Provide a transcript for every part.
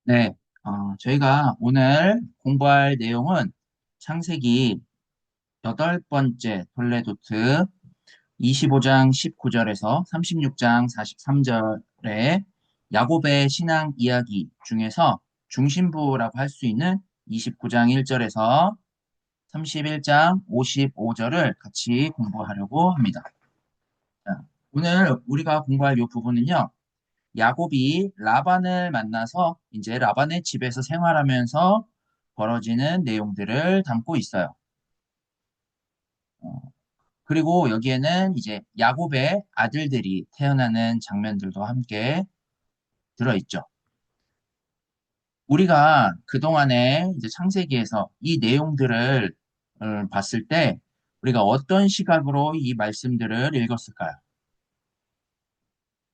네, 저희가 오늘 공부할 내용은 창세기 8번째 톨레도트 25장 19절에서 36장 43절의 야곱의 신앙 이야기 중에서 중심부라고 할 수 있는 29장 1절에서 31장 55절을 같이 공부하려고 합니다. 자, 오늘 우리가 공부할 이 부분은요, 야곱이 라반을 만나서 이제 라반의 집에서 생활하면서 벌어지는 내용들을 담고 있어요. 어, 그리고 여기에는 이제 야곱의 아들들이 태어나는 장면들도 함께 들어있죠. 우리가 그동안에 이제 창세기에서 이 내용들을 봤을 때 우리가 어떤 시각으로 이 말씀들을 읽었을까요?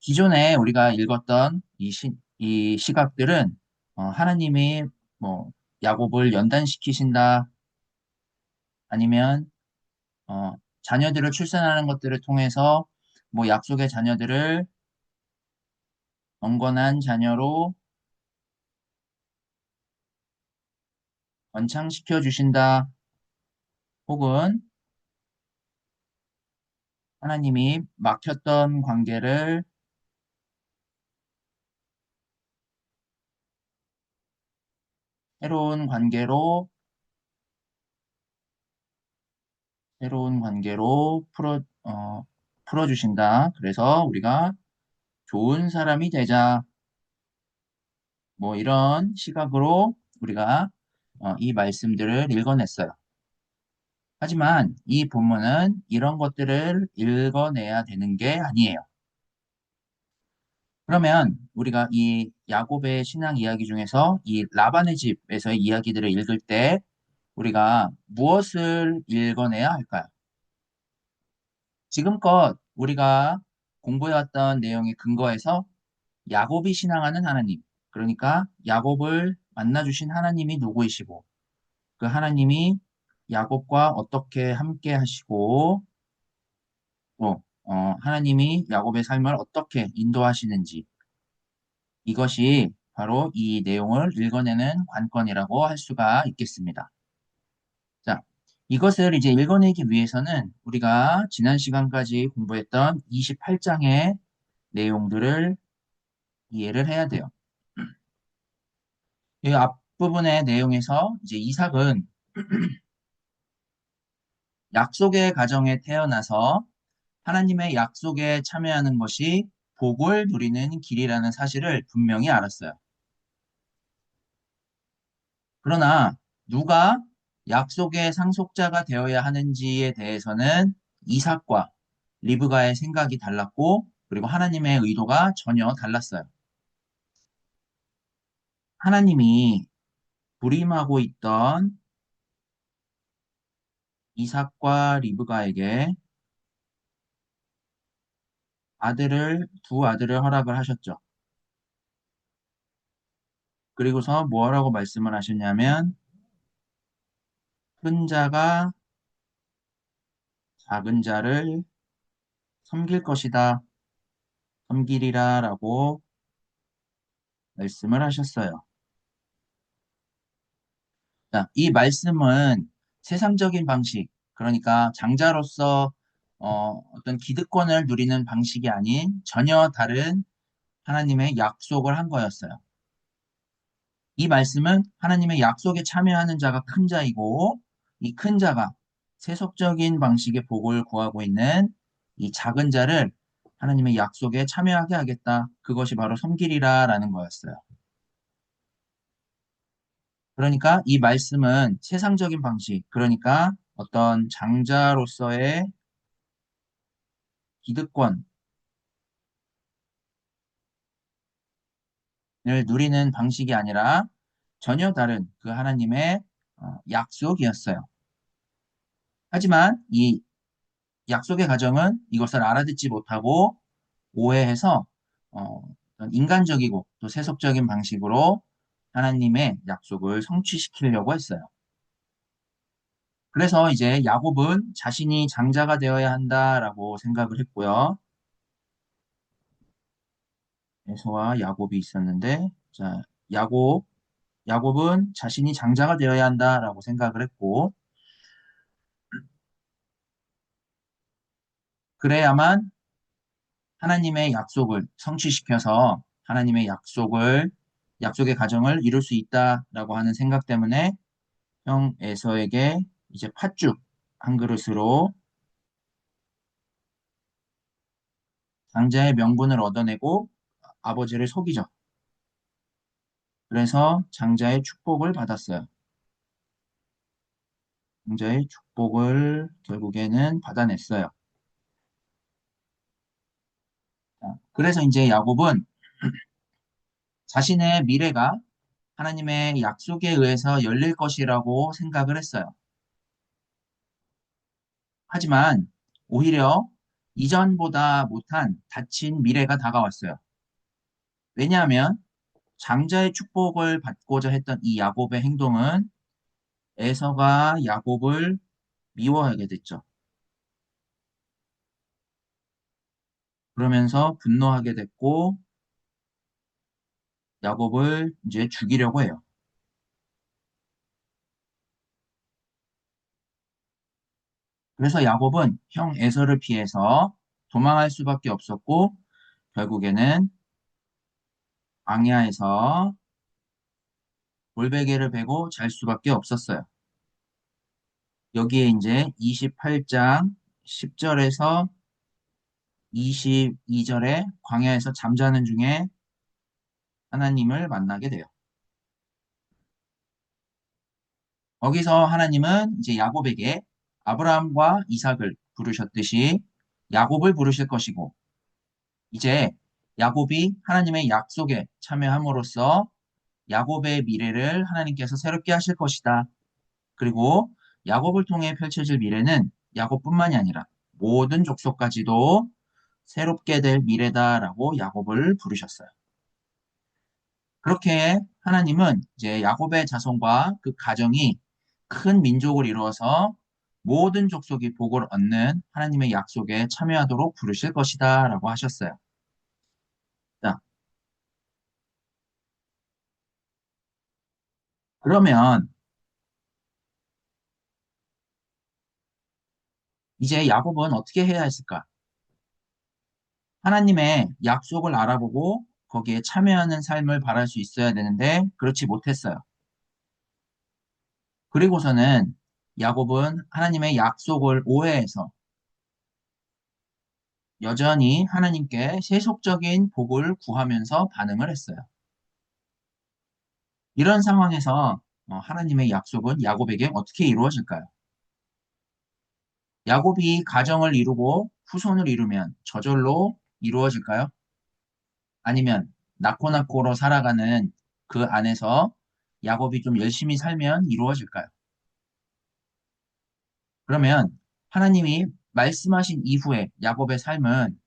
기존에 우리가 읽었던 이 시각들은 하나님이 뭐 야곱을 연단시키신다 아니면 자녀들을 출산하는 것들을 통해서 뭐 약속의 자녀들을 경건한 자녀로 번창시켜 주신다 혹은 하나님이 막혔던 관계를 새로운 관계로 새로운 관계로 풀어주신다. 그래서 우리가 좋은 사람이 되자. 뭐 이런 시각으로 우리가 이 말씀들을 읽어냈어요. 하지만 이 본문은 이런 것들을 읽어내야 되는 게 아니에요. 그러면 우리가 이 야곱의 신앙 이야기 중에서 이 라반의 집에서의 이야기들을 읽을 때 우리가 무엇을 읽어내야 할까요? 지금껏 우리가 공부해왔던 내용의 근거에서 야곱이 신앙하는 하나님, 그러니까 야곱을 만나주신 하나님이 누구이시고 그 하나님이 야곱과 어떻게 함께 하시고 또 하나님이 야곱의 삶을 어떻게 인도하시는지 이것이 바로 이 내용을 읽어내는 관건이라고 할 수가 있겠습니다. 자, 이것을 이제 읽어내기 위해서는 우리가 지난 시간까지 공부했던 28장의 내용들을 이해를 해야 돼요. 이 앞부분의 내용에서 이제 이삭은 약속의 가정에 태어나서 하나님의 약속에 참여하는 것이 복을 누리는 길이라는 사실을 분명히 알았어요. 그러나 누가 약속의 상속자가 되어야 하는지에 대해서는 이삭과 리브가의 생각이 달랐고 그리고 하나님의 의도가 전혀 달랐어요. 하나님이 불임하고 있던 이삭과 리브가에게 두 아들을 허락을 하셨죠. 그리고서 뭐라고 말씀을 하셨냐면 큰 자가 작은 자를 섬길 것이다. 섬기리라 라고 말씀을 하셨어요. 자, 이 말씀은 세상적인 방식, 그러니까 장자로서 어떤 기득권을 누리는 방식이 아닌 전혀 다른 하나님의 약속을 한 거였어요. 이 말씀은 하나님의 약속에 참여하는 자가 큰 자이고 이 큰 자가 세속적인 방식의 복을 구하고 있는 이 작은 자를 하나님의 약속에 참여하게 하겠다. 그것이 바로 섬기리라 라는 거였어요. 그러니까 이 말씀은 세상적인 방식, 그러니까 어떤 장자로서의 기득권을 누리는 방식이 아니라 전혀 다른 그 하나님의 약속이었어요. 하지만 이 약속의 가정은 이것을 알아듣지 못하고 오해해서 어떤 인간적이고 또 세속적인 방식으로 하나님의 약속을 성취시키려고 했어요. 그래서 이제 야곱은 자신이 장자가 되어야 한다라고 생각을 했고요. 에서와 야곱이 있었는데, 자, 야곱, 야곱은 자신이 장자가 되어야 한다라고 생각을 했고, 그래야만 하나님의 약속을 성취시켜서 하나님의 약속의 가정을 이룰 수 있다라고 하는 생각 때문에 형 에서에게 이제 팥죽 한 그릇으로 장자의 명분을 얻어내고 아버지를 속이죠. 그래서 장자의 축복을 받았어요. 장자의 축복을 결국에는 받아냈어요. 그래서 이제 야곱은 자신의 미래가 하나님의 약속에 의해서 열릴 것이라고 생각을 했어요. 하지만 오히려 이전보다 못한 닫힌 미래가 다가왔어요. 왜냐하면 장자의 축복을 받고자 했던 이 야곱의 행동은 에서가 야곱을 미워하게 됐죠. 그러면서 분노하게 됐고 야곱을 이제 죽이려고 해요. 그래서 야곱은 형 에서를 피해서 도망할 수밖에 없었고 결국에는 광야에서 골베개를 베고 잘 수밖에 없었어요. 여기에 이제 28장 10절에서 22절에 광야에서 잠자는 중에 하나님을 만나게 돼요. 거기서 하나님은 이제 야곱에게 아브라함과 이삭을 부르셨듯이 야곱을 부르실 것이고 이제 야곱이 하나님의 약속에 참여함으로써 야곱의 미래를 하나님께서 새롭게 하실 것이다. 그리고 야곱을 통해 펼쳐질 미래는 야곱뿐만이 아니라 모든 족속까지도 새롭게 될 미래다라고 야곱을 부르셨어요. 그렇게 하나님은 이제 야곱의 자손과 그 가정이 큰 민족을 이루어서 모든 족속이 복을 얻는 하나님의 약속에 참여하도록 부르실 것이다라고 하셨어요. 자, 그러면 이제 야곱은 어떻게 해야 했을까? 하나님의 약속을 알아보고 거기에 참여하는 삶을 바랄 수 있어야 되는데 그렇지 못했어요. 그리고서는 야곱은 하나님의 약속을 오해해서 여전히 하나님께 세속적인 복을 구하면서 반응을 했어요. 이런 상황에서 하나님의 약속은 야곱에게 어떻게 이루어질까요? 야곱이 가정을 이루고 후손을 이루면 저절로 이루어질까요? 아니면 낙고낙고로 살아가는 그 안에서 야곱이 좀 열심히 살면 이루어질까요? 그러면 하나님이 말씀하신 이후에 야곱의 삶은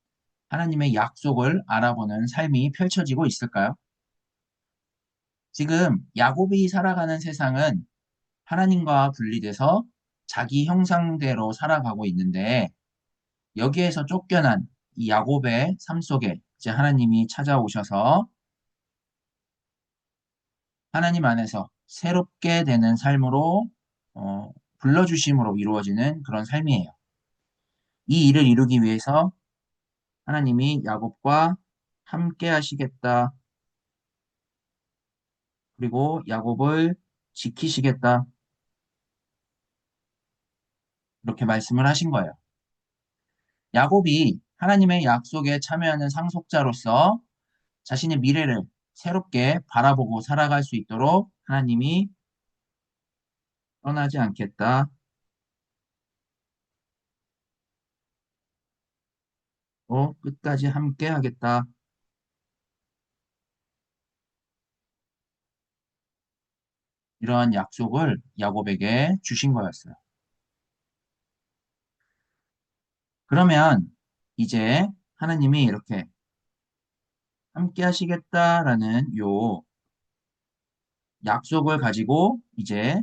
하나님의 약속을 알아보는 삶이 펼쳐지고 있을까요? 지금 야곱이 살아가는 세상은 하나님과 분리돼서 자기 형상대로 살아가고 있는데 여기에서 쫓겨난 이 야곱의 삶 속에 이제 하나님이 찾아오셔서 하나님 안에서 새롭게 되는 삶으로 불러주심으로 이루어지는 그런 삶이에요. 이 일을 이루기 위해서 하나님이 야곱과 함께 하시겠다. 그리고 야곱을 지키시겠다. 이렇게 말씀을 하신 거예요. 야곱이 하나님의 약속에 참여하는 상속자로서 자신의 미래를 새롭게 바라보고 살아갈 수 있도록 하나님이 떠나지 않겠다. 끝까지 함께 하겠다. 이러한 약속을 야곱에게 주신 거였어요. 그러면 이제 하나님이 이렇게 함께 하시겠다라는 요 약속을 가지고 이제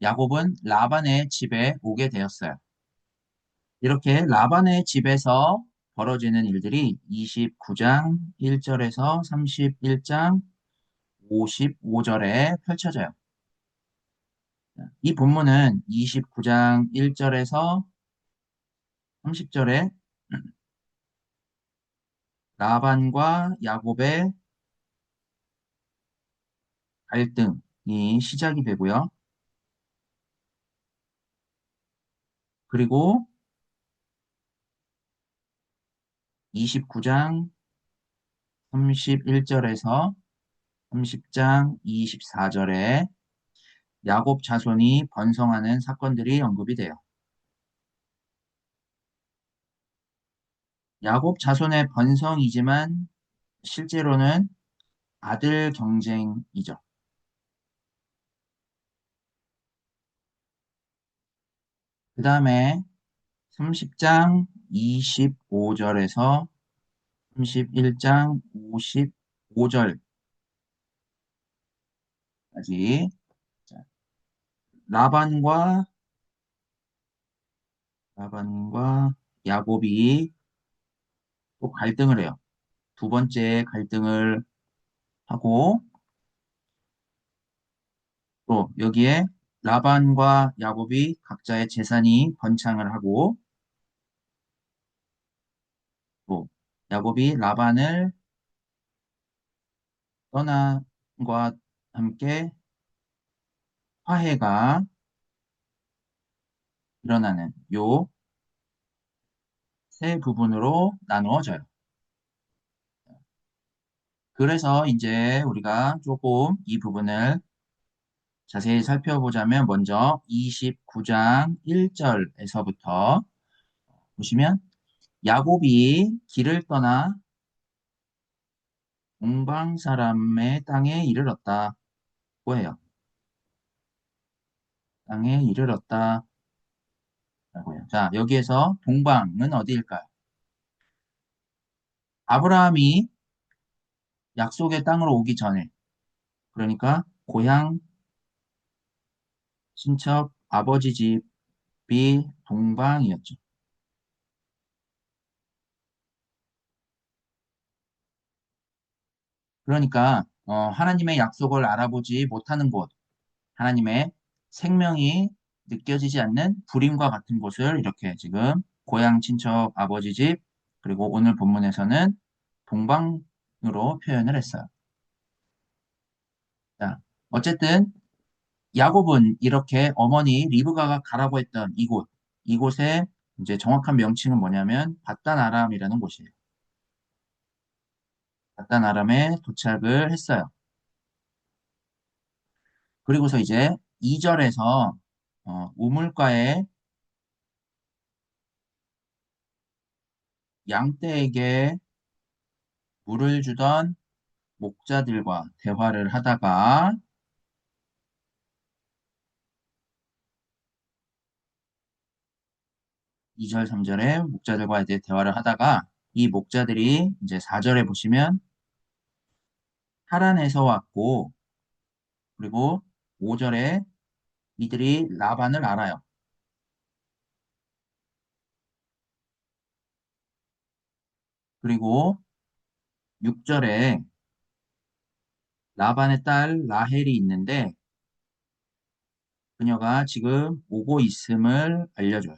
야곱은 라반의 집에 오게 되었어요. 이렇게 라반의 집에서 벌어지는 일들이 29장 1절에서 31장 55절에 펼쳐져요. 이 본문은 29장 1절에서 30절에 라반과 야곱의 갈등이 시작이 되고요. 그리고 29장 31절에서 30장 24절에 야곱 자손이 번성하는 사건들이 언급이 돼요. 야곱 자손의 번성이지만 실제로는 아들 경쟁이죠. 그 다음에 30장 25절에서 31장 55절까지 라반과 라반과 야곱이 또 갈등을 해요. 두 번째 갈등을 하고 또 여기에 라반과 야곱이 각자의 재산이 번창을 하고 또 야곱이 라반을 떠남과 함께 화해가 일어나는 요 세 부분으로 나누어져요. 그래서 이제 우리가 조금 이 부분을 자세히 살펴보자면 먼저 29장 1절에서부터 보시면 야곱이 길을 떠나 동방 사람의 땅에 이르렀다고 해요. 땅에 이르렀다라고 해요. 자, 여기에서 동방은 어디일까요? 아브라함이 약속의 땅으로 오기 전에, 그러니까 고향 친척 아버지 집이 동방이었죠. 그러니까 하나님의 약속을 알아보지 못하는 곳, 하나님의 생명이 느껴지지 않는 불임과 같은 곳을 이렇게 지금 고향 친척 아버지 집, 그리고 오늘 본문에서는 동방으로 표현을 했어요. 자, 어쨌든 야곱은 이렇게 어머니 리브가가 가라고 했던 이곳의 이제 정확한 명칭은 뭐냐면 바단 아람이라는 곳이에요. 바단 아람에 도착을 했어요. 그리고서 이제 2절에서 우물가에 양떼에게 물을 주던 목자들과 대화를 하다가 2절, 3절에 목자들과 이제 대화를 하다가 이 목자들이 이제 4절에 보시면 하란에서 왔고 그리고 5절에 이들이 라반을 알아요. 그리고 6절에 라반의 딸 라헬이 있는데 그녀가 지금 오고 있음을 알려줘요.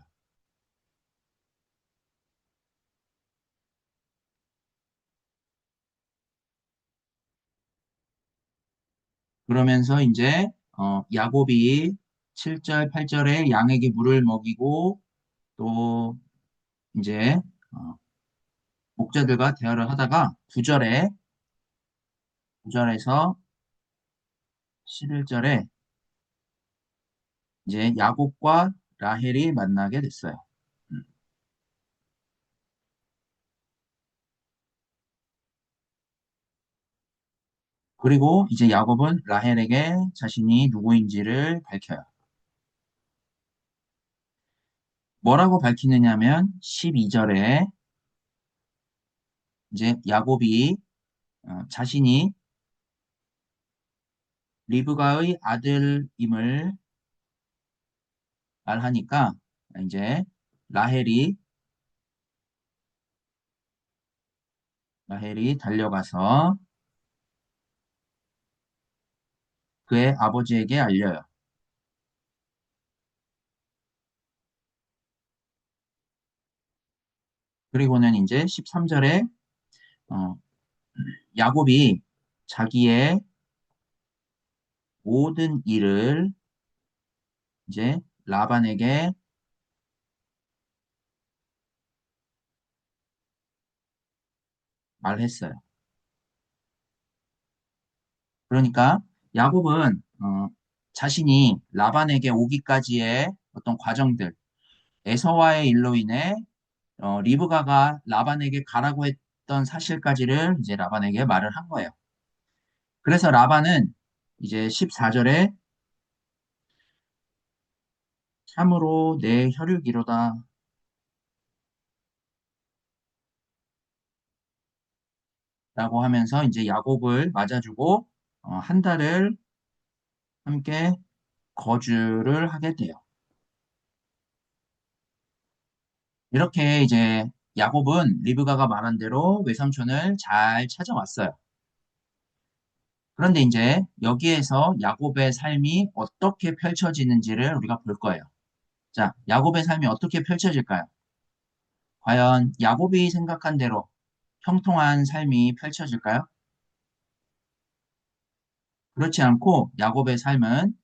그러면서 이제 야곱이 7절, 8절에 양에게 물을 먹이고 또 이제 어, 목자들과 대화를 하다가 9절에서 11절에 이제 야곱과 라헬이 만나게 됐어요. 음. 그리고 이제 야곱은 라헬에게 자신이 누구인지를 밝혀요. 뭐라고 밝히느냐면 12절에 이제 야곱이 자신이 리브가의 아들임을 말하니까 이제 라헬이 라헬이 달려가서 그의 아버지에게 알려요. 그리고는 이제 13절에 어, 야곱이 자기의 모든 일을 이제 라반에게 말했어요. 그러니까 야곱은 자신이 라반에게 오기까지의 어떤 과정들, 에서와의 일로 인해 리브가가 라반에게 가라고 했던 사실까지를 이제 라반에게 말을 한 거예요. 그래서 라반은 이제 14절에 참으로 내 혈육이로다 라고 하면서 이제 야곱을 맞아주고 한 달을 함께 거주를 하게 돼요. 이렇게 이제 야곱은 리브가가 말한 대로 외삼촌을 잘 찾아왔어요. 그런데 이제 여기에서 야곱의 삶이 어떻게 펼쳐지는지를 우리가 볼 거예요. 자, 야곱의 삶이 어떻게 펼쳐질까요? 과연 야곱이 생각한 대로 형통한 삶이 펼쳐질까요? 그렇지 않고 야곱의 삶은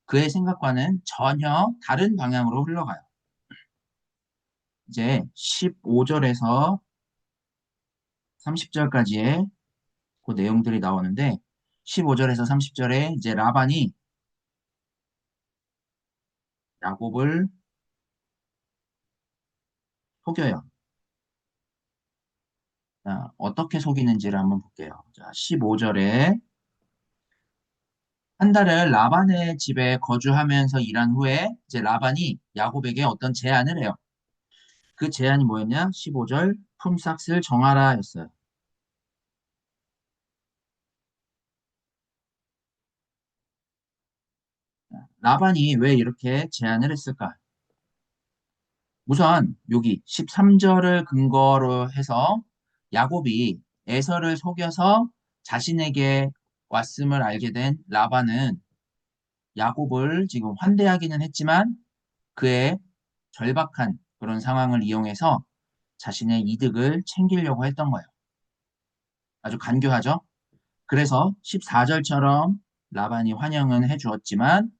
그의 생각과는 전혀 다른 방향으로 흘러가요. 이제 15절에서 30절까지의 그 내용들이 나오는데 15절에서 30절에 이제 라반이 야곱을 속여요. 자, 어떻게 속이는지를 한번 볼게요. 자, 15절에 한 달을 라반의 집에 거주하면서 일한 후에 이제 라반이 야곱에게 어떤 제안을 해요. 그 제안이 뭐였냐? 15절 품삯을 정하라 였어요. 라반이 왜 이렇게 제안을 했을까? 우선 여기 13절을 근거로 해서 야곱이 에서를 속여서 자신에게 왔음을 알게 된 라반은 야곱을 지금 환대하기는 했지만 그의 절박한 그런 상황을 이용해서 자신의 이득을 챙기려고 했던 거예요. 아주 간교하죠? 그래서 14절처럼 라반이 환영은 해주었지만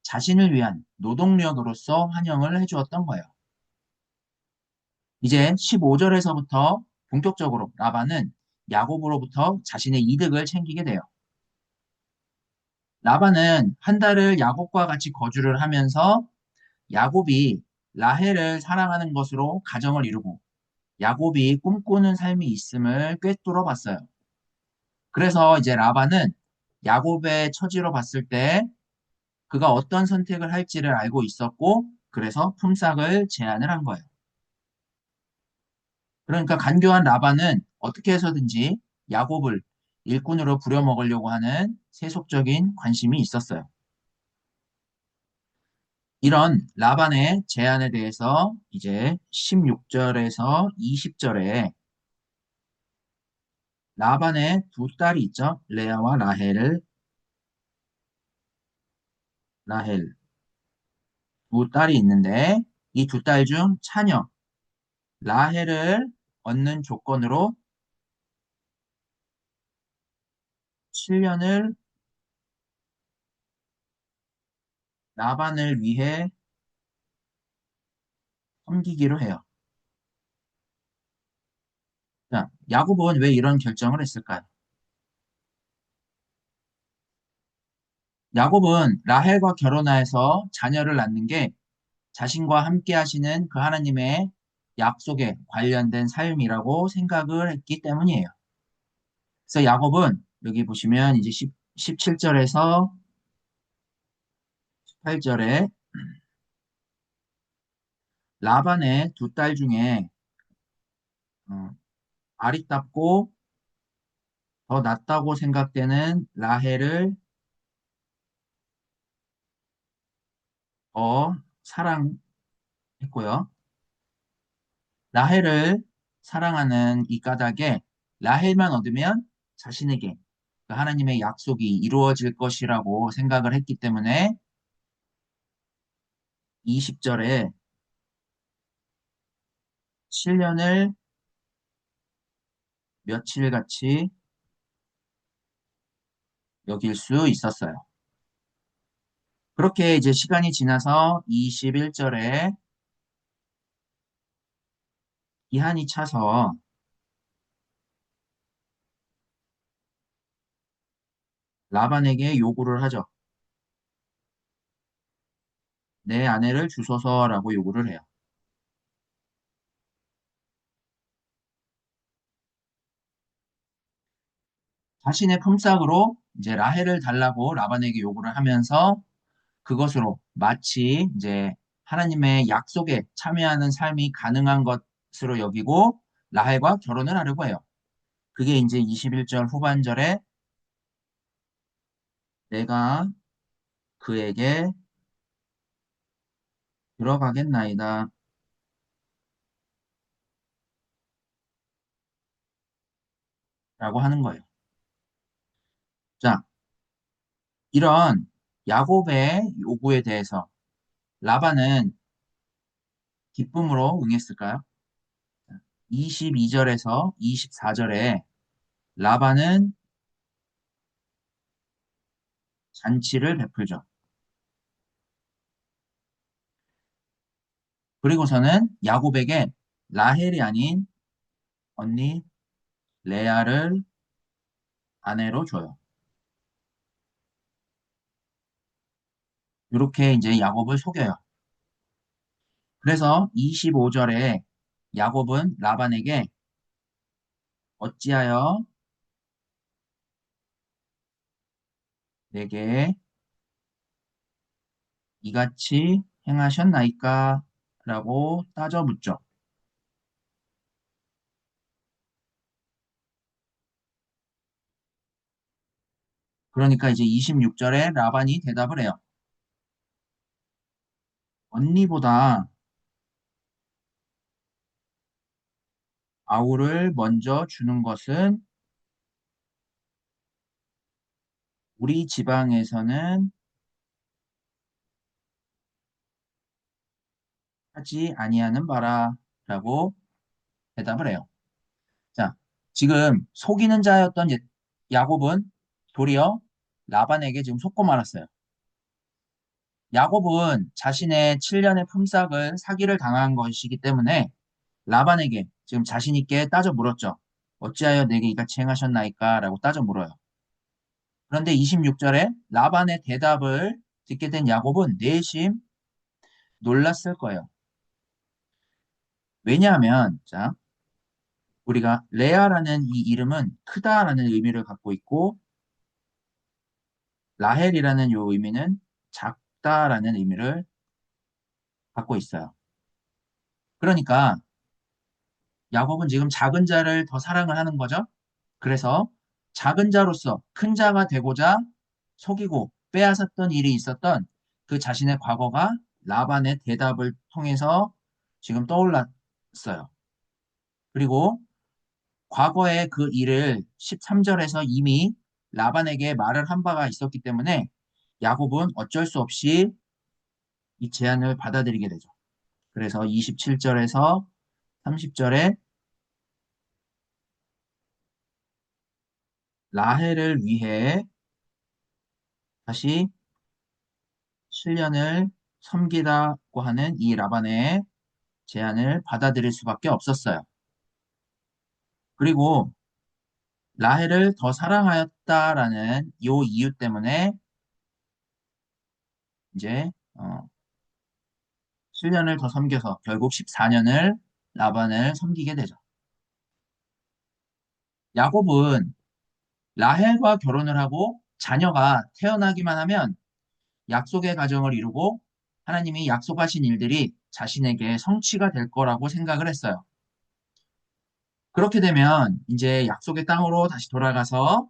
자신을 위한 노동력으로서 환영을 해주었던 거예요. 이제 15절에서부터 본격적으로 라반은 야곱으로부터 자신의 이득을 챙기게 돼요. 라반은 한 달을 야곱과 같이 거주를 하면서 야곱이 라헬을 사랑하는 것으로 가정을 이루고 야곱이 꿈꾸는 삶이 있음을 꿰뚫어 봤어요. 그래서 이제 라반은 야곱의 처지로 봤을 때 그가 어떤 선택을 할지를 알고 있었고 그래서 품삯을 제안을 한 거예요. 그러니까 간교한 라반은 어떻게 해서든지 야곱을 일꾼으로 부려먹으려고 하는 세속적인 관심이 있었어요. 이런 라반의 제안에 대해서 이제 16절에서 20절에 라반의 두 딸이 있죠. 레아와 라헬 두 딸이 있는데 이 두 딸 중 차녀 라헬을 얻는 조건으로 7년을 라반을 위해 섬기기로 해요. 자, 야곱은 왜 이런 결정을 했을까요? 야곱은 라헬과 결혼하여서 자녀를 낳는 게 자신과 함께 하시는 그 하나님의 약속에 관련된 삶이라고 생각을 했기 때문이에요. 그래서 야곱은 여기 보시면 이제 17절에서 18절에 라반의 두 딸 중에 어, 아리답고 더 낫다고 생각되는 라헬을 더 사랑했고요. 라헬을 사랑하는 이 까닭에 라헬만 얻으면 자신에게 그 하나님의 약속이 이루어질 것이라고 생각을 했기 때문에 20절에 7년을 며칠같이 여길 수 있었어요. 그렇게 이제 시간이 지나서 21절에 기한이 차서 라반에게 요구를 하죠. 내 아내를 주소서라고 요구를 해요. 자신의 품삯으로 이제 라헬을 달라고 라반에게 요구를 하면서 그것으로 마치 이제 하나님의 약속에 참여하는 삶이 가능한 것으로 여기고 라헬과 결혼을 하려고 해요. 그게 이제 21절 후반절에 내가 그에게 들어가겠나이다 라고 하는 거예요. 자, 이런 야곱의 요구에 대해서 라반은 기쁨으로 응했을까요? 22절에서 24절에 라반은 잔치를 베풀죠. 그리고서는 야곱에게 라헬이 아닌 언니 레아를 아내로 줘요. 이렇게 이제 야곱을 속여요. 그래서 25절에 야곱은 라반에게 어찌하여 내게 이같이 행하셨나이까? 라고 따져 묻죠. 그러니까 이제 26절에 라반이 대답을 해요. 언니보다 아우를 먼저 주는 것은 우리 지방에서는 하지 아니하는 바라라고 대답을 해요. 자, 지금 속이는 자였던 야곱은 도리어 라반에게 지금 속고 말았어요. 야곱은 자신의 7년의 품삯을 사기를 당한 것이기 때문에 라반에게 지금 자신 있게 따져 물었죠. 어찌하여 내게 이같이 행하셨나이까? 라고 따져 물어요. 그런데 26절에 라반의 대답을 듣게 된 야곱은 내심 놀랐을 거예요. 왜냐하면, 자, 우리가 레아라는 이 이름은 크다라는 의미를 갖고 있고, 라헬이라는 요 의미는 작다라는 의미를 갖고 있어요. 그러니까 야곱은 지금 작은 자를 더 사랑을 하는 거죠. 그래서 작은 자로서 큰 자가 되고자 속이고 빼앗았던 일이 있었던 그 자신의 과거가 라반의 대답을 통해서 지금 떠올랐어요. 그리고 과거의 그 일을 13절에서 이미 라반에게 말을 한 바가 있었기 때문에 야곱은 어쩔 수 없이 이 제안을 받아들이게 되죠. 그래서 27절에서 30절에 라헬을 위해 다시 7년을 섬기라고 하는 이 라반의 제안을 받아들일 수밖에 없었어요. 그리고 라헬을 더 사랑하였다라는 이 이유 때문에 이제 7년을 더 섬겨서 결국 14년을 라반을 섬기게 되죠. 야곱은 라헬과 결혼을 하고 자녀가 태어나기만 하면 약속의 가정을 이루고 하나님이 약속하신 일들이 자신에게 성취가 될 거라고 생각을 했어요. 그렇게 되면 이제 약속의 땅으로 다시 돌아가서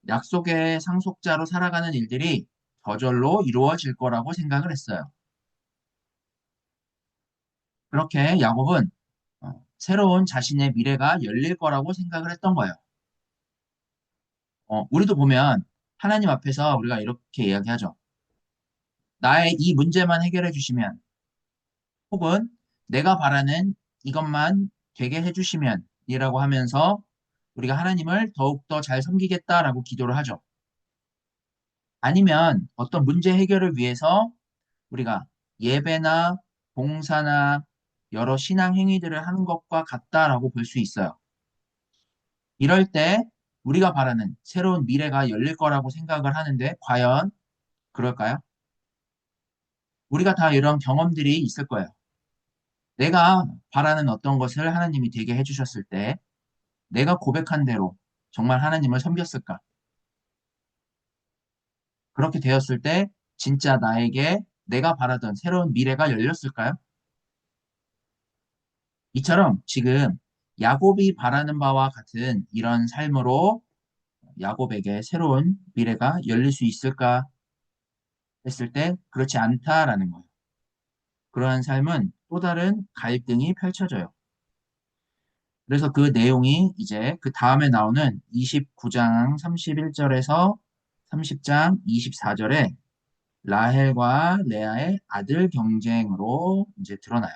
약속의 상속자로 살아가는 일들이 저절로 이루어질 거라고 생각을 했어요. 그렇게 야곱은 새로운 자신의 미래가 열릴 거라고 생각을 했던 거예요. 우리도 보면 하나님 앞에서 우리가 이렇게 이야기하죠. 나의 이 문제만 해결해 주시면, 혹은 내가 바라는 이것만 되게 해주시면, 이라고 하면서 우리가 하나님을 더욱더 잘 섬기겠다라고 기도를 하죠. 아니면 어떤 문제 해결을 위해서 우리가 예배나 봉사나 여러 신앙 행위들을 하는 것과 같다라고 볼 수 있어요. 이럴 때 우리가 바라는 새로운 미래가 열릴 거라고 생각을 하는데 과연 그럴까요? 우리가 다 이런 경험들이 있을 거예요. 내가 바라는 어떤 것을 하나님이 되게 해주셨을 때 내가 고백한 대로 정말 하나님을 섬겼을까? 그렇게 되었을 때 진짜 나에게 내가 바라던 새로운 미래가 열렸을까요? 이처럼 지금 야곱이 바라는 바와 같은 이런 삶으로 야곱에게 새로운 미래가 열릴 수 있을까 했을 때 그렇지 않다라는 거예요. 그러한 삶은 또 다른 갈등이 펼쳐져요. 그래서 그 내용이 이제 그 다음에 나오는 29장 31절에서 30장 24절에 라헬과 레아의 아들 경쟁으로 이제 드러나요.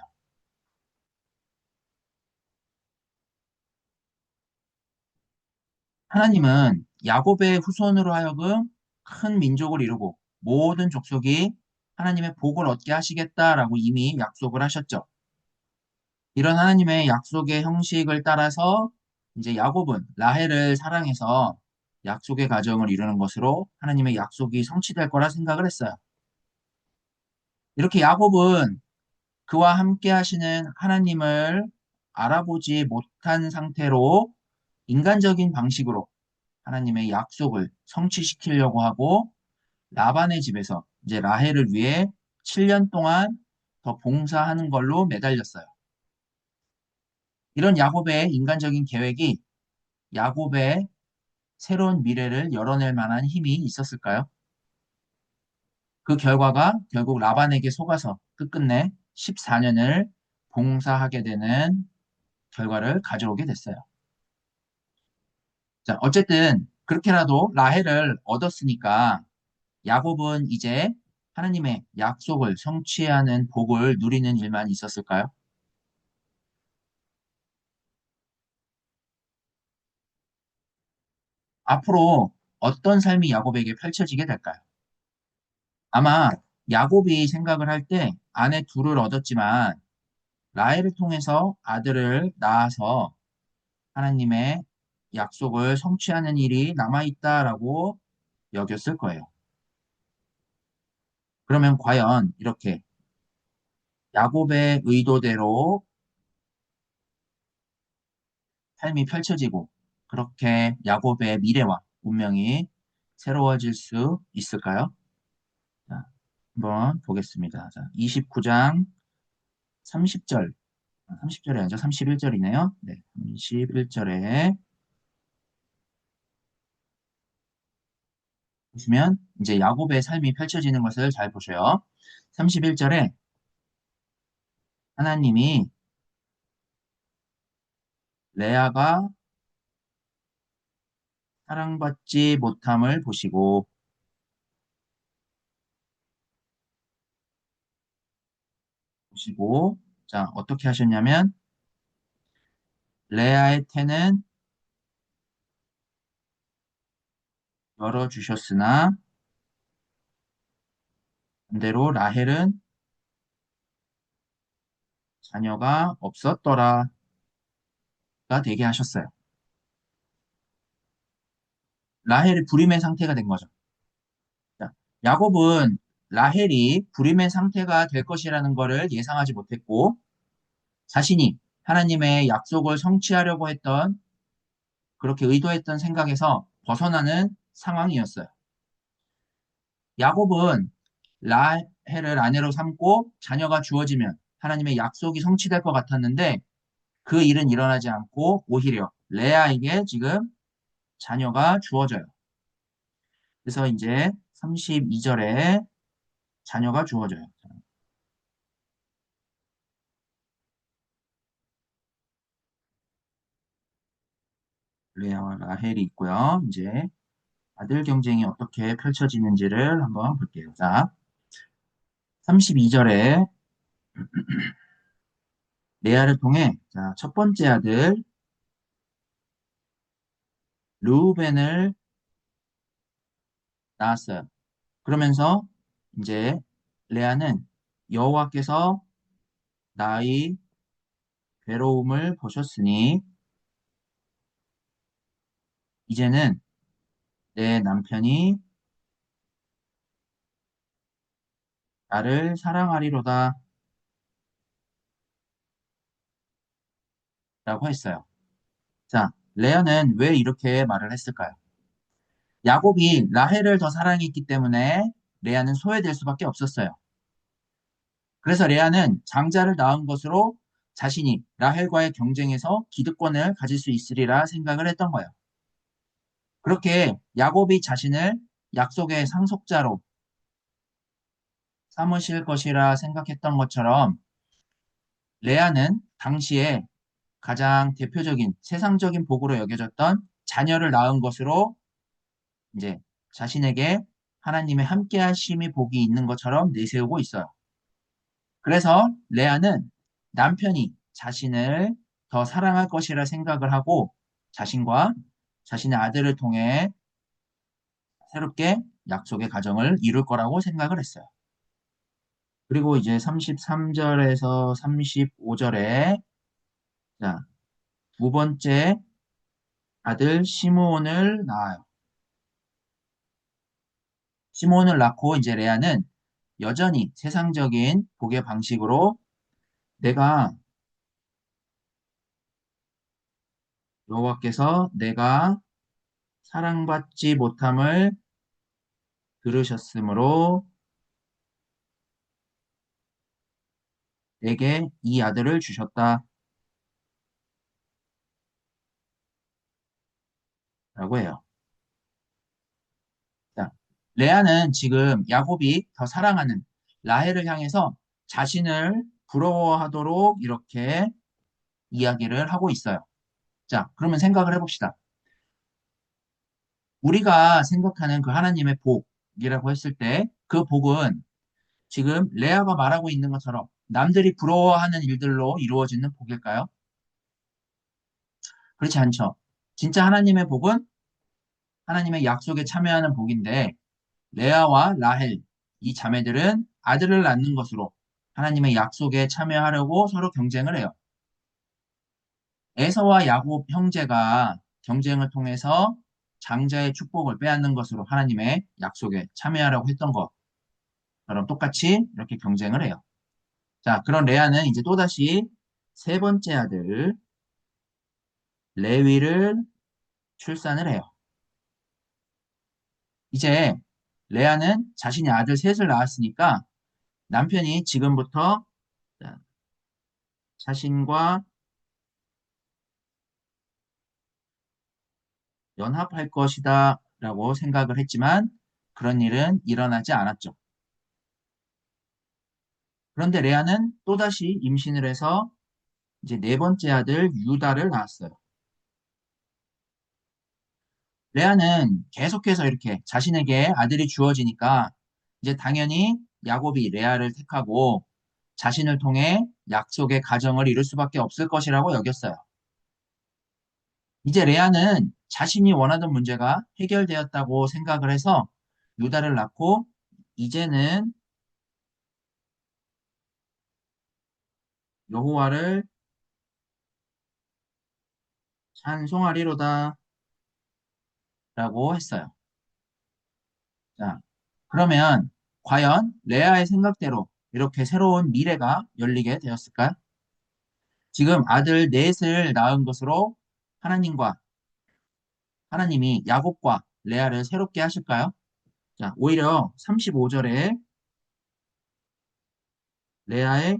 하나님은 야곱의 후손으로 하여금 큰 민족을 이루고 모든 족속이 하나님의 복을 얻게 하시겠다라고 이미 약속을 하셨죠. 이런 하나님의 약속의 형식을 따라서 이제 야곱은 라헬을 사랑해서 약속의 가정을 이루는 것으로 하나님의 약속이 성취될 거라 생각을 했어요. 이렇게 야곱은 그와 함께 하시는 하나님을 알아보지 못한 상태로 인간적인 방식으로 하나님의 약속을 성취시키려고 하고 라반의 집에서 이제 라헬을 위해 7년 동안 더 봉사하는 걸로 매달렸어요. 이런 야곱의 인간적인 계획이 야곱의 새로운 미래를 열어낼 만한 힘이 있었을까요? 그 결과가 결국 라반에게 속아서 끝끝내 14년을 봉사하게 되는 결과를 가져오게 됐어요. 자, 어쨌든 그렇게라도 라헬을 얻었으니까 야곱은 이제 하나님의 약속을 성취하는 복을 누리는 일만 있었을까요? 앞으로 어떤 삶이 야곱에게 펼쳐지게 될까요? 아마 야곱이 생각을 할 때 아내 둘을 얻었지만 라헬을 통해서 아들을 낳아서 하나님의 약속을 성취하는 일이 남아있다라고 여겼을 거예요. 그러면 과연 이렇게 야곱의 의도대로 삶이 펼쳐지고 그렇게 야곱의 미래와 운명이 새로워질 수 있을까요? 자, 한번 보겠습니다. 자, 29장 30절, 30절이 아니죠. 31절이네요. 네, 31절에 보시면 이제 야곱의 삶이 펼쳐지는 것을 잘 보셔요. 31절에 하나님이 레아가 사랑받지 못함을 보시고, 자, 어떻게 하셨냐면, 레아의 태는 열어주셨으나, 반대로 라헬은 자녀가 없었더라가 되게 하셨어요. 라헬이 불임의 상태가 된 거죠. 자, 야곱은 라헬이 불임의 상태가 될 것이라는 것을 예상하지 못했고, 자신이 하나님의 약속을 성취하려고 했던, 그렇게 의도했던 생각에서 벗어나는 상황이었어요. 야곱은 라헬을 아내로 삼고 자녀가 주어지면 하나님의 약속이 성취될 것 같았는데 그 일은 일어나지 않고 오히려 레아에게 지금 자녀가 주어져요. 그래서 이제 32절에 자녀가 주어져요. 레아와 라헬이 있고요. 이제 아들 경쟁이 어떻게 펼쳐지는지를 한번 볼게요. 자, 32절에 레아를 통해 자, 첫 번째 아들 르우벤을 낳았어요. 그러면서 이제 레아는 여호와께서 나의 괴로움을 보셨으니 이제는 내 남편이 나를 사랑하리로다 라고 했어요. 자, 레아는 왜 이렇게 말을 했을까요? 야곱이 라헬을 더 사랑했기 때문에 레아는 소외될 수밖에 없었어요. 그래서 레아는 장자를 낳은 것으로 자신이 라헬과의 경쟁에서 기득권을 가질 수 있으리라 생각을 했던 거예요. 그렇게 야곱이 자신을 약속의 상속자로 삼으실 것이라 생각했던 것처럼 레아는 당시에 가장 대표적인 세상적인 복으로 여겨졌던 자녀를 낳은 것으로 이제 자신에게 하나님의 함께 하심이 복이 있는 것처럼 내세우고 있어요. 그래서 레아는 남편이 자신을 더 사랑할 것이라 생각을 하고 자신과 자신의 아들을 통해 새롭게 약속의 가정을 이룰 거라고 생각을 했어요. 그리고 이제 33절에서 35절에 자, 두 번째 아들 시므온을 낳아요. 시므온을 낳고 이제 레아는 여전히 세상적인 복의 방식으로 내가 여호와께서 내가 사랑받지 못함을 들으셨으므로 내게 이 아들을 주셨다라고 해요. 자, 레아는 지금 야곱이 더 사랑하는 라헬을 향해서 자신을 부러워하도록 이렇게 이야기를 하고 있어요. 자, 그러면 생각을 해봅시다. 우리가 생각하는 그 하나님의 복이라고 했을 때 그 복은 지금 레아가 말하고 있는 것처럼 남들이 부러워하는 일들로 이루어지는 복일까요? 그렇지 않죠. 진짜 하나님의 복은 하나님의 약속에 참여하는 복인데 레아와 라헬 이 자매들은 아들을 낳는 것으로 하나님의 약속에 참여하려고 서로 경쟁을 해요. 에서와 야곱 형제가 경쟁을 통해서 장자의 축복을 빼앗는 것으로 하나님의 약속에 참여하려고 했던 것처럼 똑같이 이렇게 경쟁을 해요. 자, 그런 레아는 이제 또다시 세 번째 아들 레위를 출산을 해요. 이제 레아는 자신이 아들 셋을 낳았으니까 남편이 지금부터 자신과 연합할 것이다 라고 생각을 했지만 그런 일은 일어나지 않았죠. 그런데 레아는 또다시 임신을 해서 이제 네 번째 아들 유다를 낳았어요. 레아는 계속해서 이렇게 자신에게 아들이 주어지니까 이제 당연히 야곱이 레아를 택하고 자신을 통해 약속의 가정을 이룰 수밖에 없을 것이라고 여겼어요. 이제 레아는 자신이 원하던 문제가 해결되었다고 생각을 해서 유다를 낳고 이제는 여호와를 찬송하리로다 라고 했어요. 자, 그러면 과연 레아의 생각대로 이렇게 새로운 미래가 열리게 되었을까요? 지금 아들 넷을 낳은 것으로 하나님과 하나님이 야곱과 레아를 새롭게 하실까요? 자, 오히려 35절에 레아의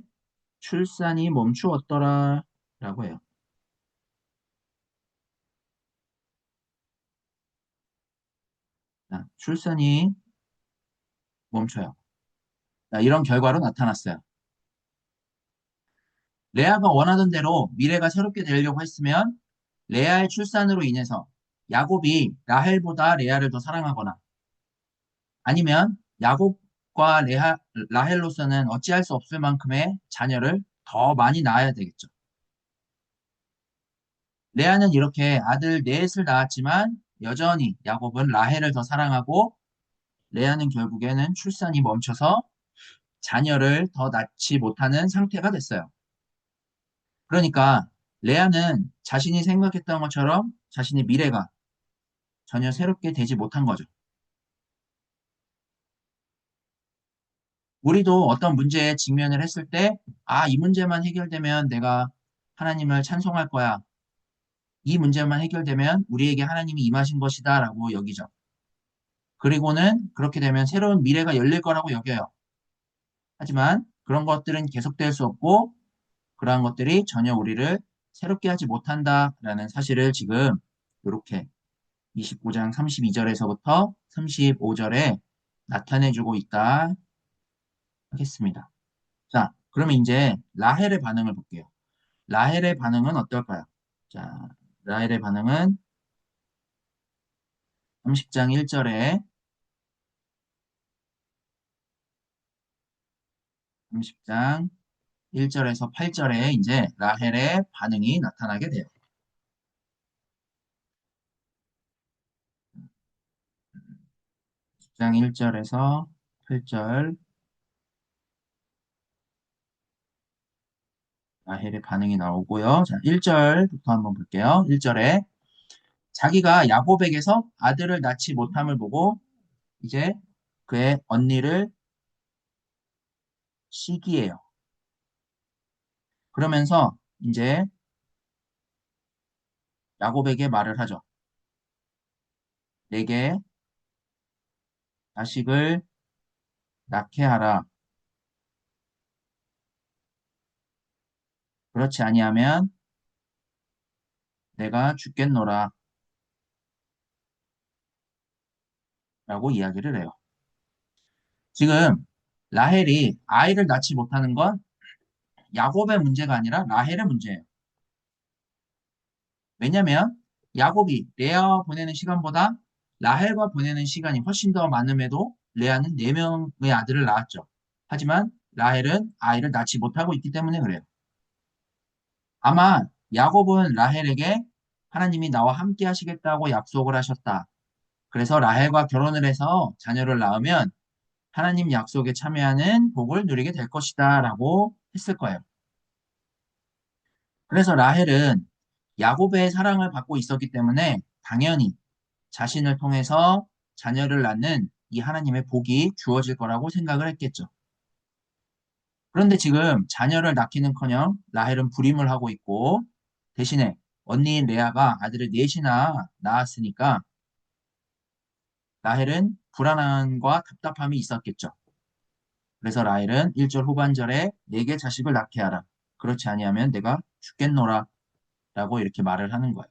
출산이 멈추었더라 라고 해요. 자, 출산이 멈춰요. 자, 이런 결과로 나타났어요. 레아가 원하던 대로 미래가 새롭게 되려고 했으면 레아의 출산으로 인해서 야곱이 라헬보다 레아를 더 사랑하거나 아니면 야곱과 라헬로서는 어찌할 수 없을 만큼의 자녀를 더 많이 낳아야 되겠죠. 레아는 이렇게 아들 넷을 낳았지만 여전히 야곱은 라헬을 더 사랑하고 레아는 결국에는 출산이 멈춰서 자녀를 더 낳지 못하는 상태가 됐어요. 그러니까 레아는 자신이 생각했던 것처럼 자신의 미래가 전혀 새롭게 되지 못한 거죠. 우리도 어떤 문제에 직면을 했을 때, 아, 이 문제만 해결되면 내가 하나님을 찬송할 거야. 이 문제만 해결되면 우리에게 하나님이 임하신 것이다 라고 여기죠. 그리고는 그렇게 되면 새로운 미래가 열릴 거라고 여겨요. 하지만 그런 것들은 계속될 수 없고 그러한 것들이 전혀 우리를 새롭게 하지 못한다라는 사실을 지금 이렇게 29장 32절에서부터 35절에 나타내주고 있다 하겠습니다. 자, 그러면 이제 라헬의 반응을 볼게요. 라헬의 반응은 어떨까요? 자, 라헬의 반응은 30장 1절에 30장 1절에서 8절에 이제 라헬의 반응이 나타나게 돼요. 10장 1절에서 8절 라헬의 반응이 나오고요. 자, 1절부터 한번 볼게요. 1절에 자기가 야곱에게서 아들을 낳지 못함을 보고 이제 그의 언니를 시기해요. 그러면서 이제 야곱에게 말을 하죠. 내게 자식을 낳게 하라. 그렇지 아니하면 내가 죽겠노라. 라고 이야기를 해요. 지금 라헬이 아이를 낳지 못하는 건 야곱의 문제가 아니라 라헬의 문제예요. 왜냐면 야곱이 레아와 보내는 시간보다 라헬과 보내는 시간이 훨씬 더 많음에도 레아는 4명의 아들을 낳았죠. 하지만 라헬은 아이를 낳지 못하고 있기 때문에 그래요. 아마 야곱은 라헬에게 하나님이 나와 함께 하시겠다고 약속을 하셨다. 그래서 라헬과 결혼을 해서 자녀를 낳으면 하나님 약속에 참여하는 복을 누리게 될 것이다 라고 했을 거예요. 그래서 라헬은 야곱의 사랑을 받고 있었기 때문에 당연히 자신을 통해서 자녀를 낳는 이 하나님의 복이 주어질 거라고 생각을 했겠죠. 그런데 지금 자녀를 낳기는커녕 라헬은 불임을 하고 있고 대신에 언니인 레아가 아들을 넷이나 낳았으니까 라헬은 불안함과 답답함이 있었겠죠. 그래서 라헬은 1절 후반절에 내게 자식을 낳게 하라. 그렇지 아니하면 내가 죽겠노라. 라고 이렇게 말을 하는 거예요.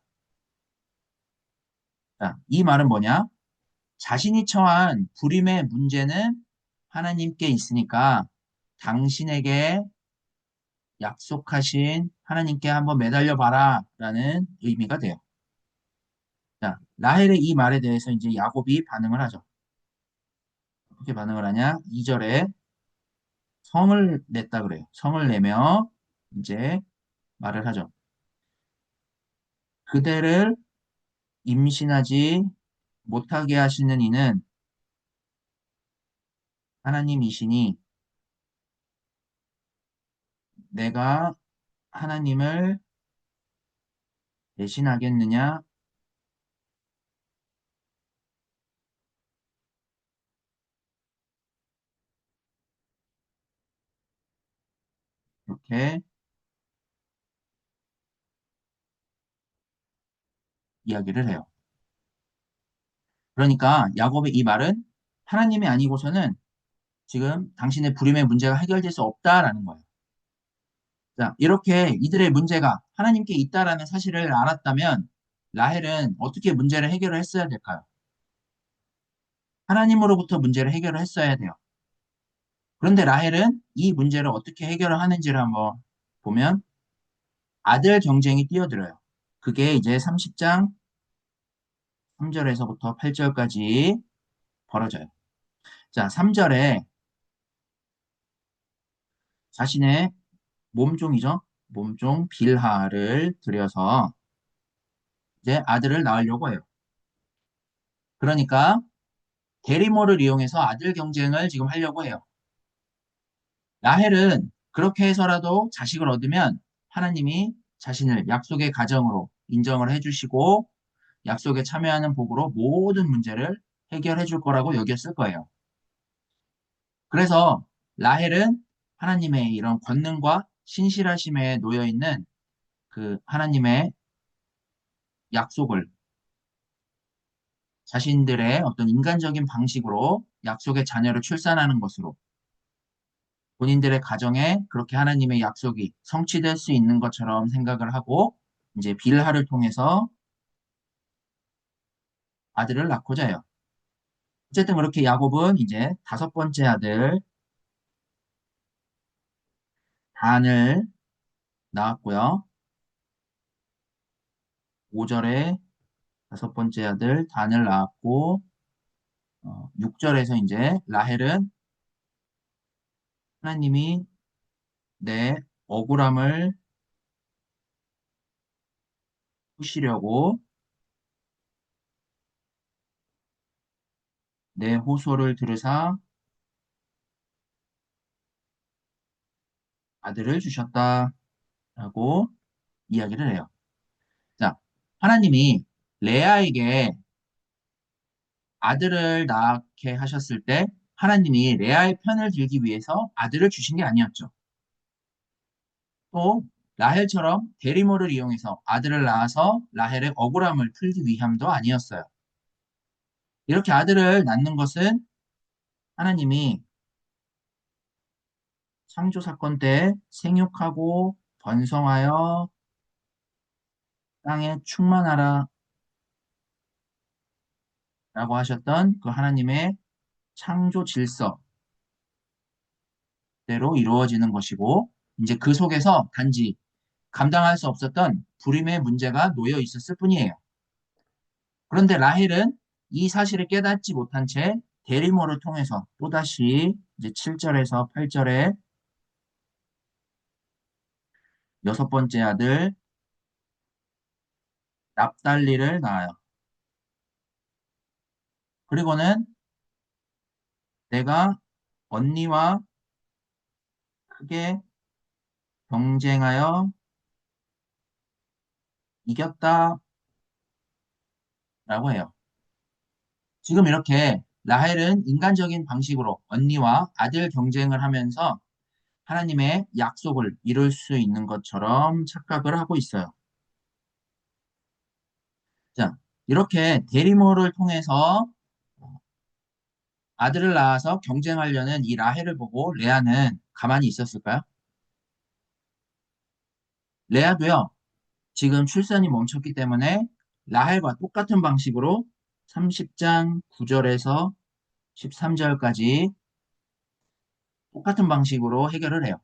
자, 이 말은 뭐냐? 자신이 처한 불임의 문제는 하나님께 있으니까 당신에게 약속하신 하나님께 한번 매달려 봐라 라는 의미가 돼요. 자, 라헬의 이 말에 대해서 이제 야곱이 반응을 하죠. 어떻게 반응을 하냐? 2절에 성을 냈다 그래요. 성을 내며 이제 말을 하죠. 그대를 임신하지 못하게 하시는 이는 하나님이시니 내가 하나님을 대신하겠느냐? 이렇게 이야기를 해요. 그러니까 야곱의 이 말은 하나님이 아니고서는 지금 당신의 불임의 문제가 해결될 수 없다라는 거예요. 자, 이렇게 이들의 문제가 하나님께 있다라는 사실을 알았다면 라헬은 어떻게 문제를 해결을 했어야 될까요? 하나님으로부터 문제를 해결을 했어야 돼요. 그런데 라헬은 이 문제를 어떻게 해결을 하는지를 한번 보면 아들 경쟁이 뛰어들어요. 그게 이제 30장 3절에서부터 8절까지 벌어져요. 자, 3절에 자신의 몸종이죠. 몸종 빌하를 들여서 이제 아들을 낳으려고 해요. 그러니까 대리모를 이용해서 아들 경쟁을 지금 하려고 해요. 라헬은 그렇게 해서라도 자식을 얻으면 하나님이 자신을 약속의 가정으로 인정을 해주시고 약속에 참여하는 복으로 모든 문제를 해결해 줄 거라고 여겼을 거예요. 그래서 라헬은 하나님의 이런 권능과 신실하심에 놓여 있는 그 하나님의 약속을 자신들의 어떤 인간적인 방식으로 약속의 자녀를 출산하는 것으로 본인들의 가정에 그렇게 하나님의 약속이 성취될 수 있는 것처럼 생각을 하고 이제 빌하를 통해서 아들을 낳고자 해요. 어쨌든 그렇게 야곱은 이제 다섯 번째 아들 단을 낳았고요. 5절에 다섯 번째 아들 단을 낳았고 6절에서 이제 라헬은 하나님이 내 억울함을 푸시려고 내 호소를 들으사 아들을 주셨다라고 이야기를 해요. 자, 하나님이 레아에게 아들을 낳게 하셨을 때 하나님이 레아의 편을 들기 위해서 아들을 주신 게 아니었죠. 또 라헬처럼 대리모를 이용해서 아들을 낳아서 라헬의 억울함을 풀기 위함도 아니었어요. 이렇게 아들을 낳는 것은 하나님이 창조 사건 때 생육하고 번성하여 땅에 충만하라 라고 하셨던 그 하나님의 창조 질서대로 이루어지는 것이고 이제 그 속에서 단지 감당할 수 없었던 불임의 문제가 놓여 있었을 뿐이에요. 그런데 라헬은 이 사실을 깨닫지 못한 채 대리모를 통해서 또다시 이제 7절에서 8절에 여섯 번째 아들 납달리를 낳아요. 그리고는 내가 언니와 크게 경쟁하여 이겼다라고 해요. 지금 이렇게 라헬은 인간적인 방식으로 언니와 아들 경쟁을 하면서 하나님의 약속을 이룰 수 있는 것처럼 착각을 하고 있어요. 자, 이렇게 대리모를 통해서 아들을 낳아서 경쟁하려는 이 라헬을 보고 레아는 가만히 있었을까요? 레아도요, 지금 출산이 멈췄기 때문에 라헬과 똑같은 방식으로 30장 9절에서 13절까지 똑같은 방식으로 해결을 해요.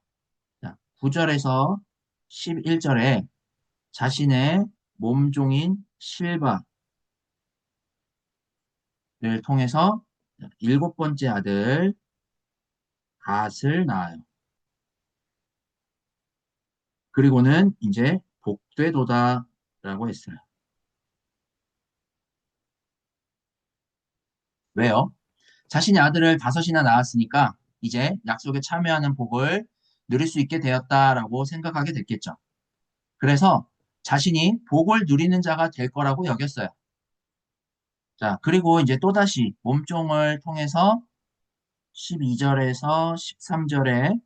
자, 9절에서 11절에 자신의 몸종인 실바를 통해서 일곱 번째 아들 갓을 낳아요. 그리고는 이제 복되도다라고 했어요. 왜요? 자신의 아들을 다섯이나 낳았으니까 이제 약속에 참여하는 복을 누릴 수 있게 되었다라고 생각하게 됐겠죠. 그래서 자신이 복을 누리는 자가 될 거라고 여겼어요. 자, 그리고 이제 또다시 몸종을 통해서 12절에서 13절에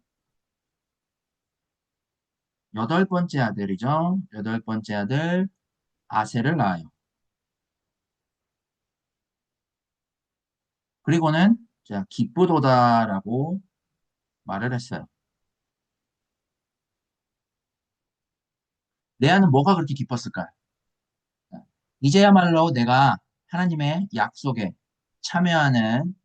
여덟 번째 아들이죠. 여덟 번째 아들 아셀을 낳아요. 그리고는 자, 기쁘도다라고 말을 했어요. 레아는 뭐가 그렇게 기뻤을까요? 이제야말로 내가 하나님의 약속에 참여하는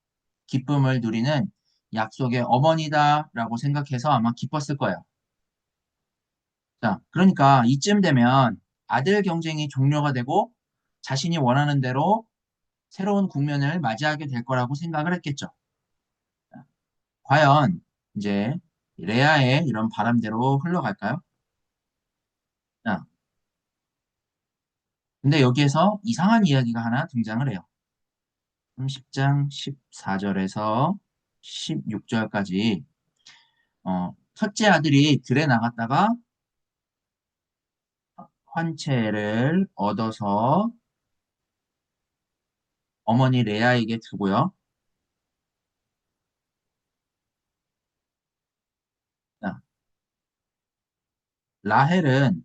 기쁨을 누리는 약속의 어머니다라고 생각해서 아마 기뻤을 거예요. 자, 그러니까 이쯤 되면 아들 경쟁이 종료가 되고 자신이 원하는 대로 새로운 국면을 맞이하게 될 거라고 생각을 했겠죠. 과연 이제 레아의 이런 바람대로 흘러갈까요? 자, 근데 여기에서 이상한 이야기가 하나 등장을 해요. 30장 14절에서 16절까지 첫째 아들이 들에 나갔다가 환채를 얻어서 어머니 레아에게 주고요. 자, 라헬은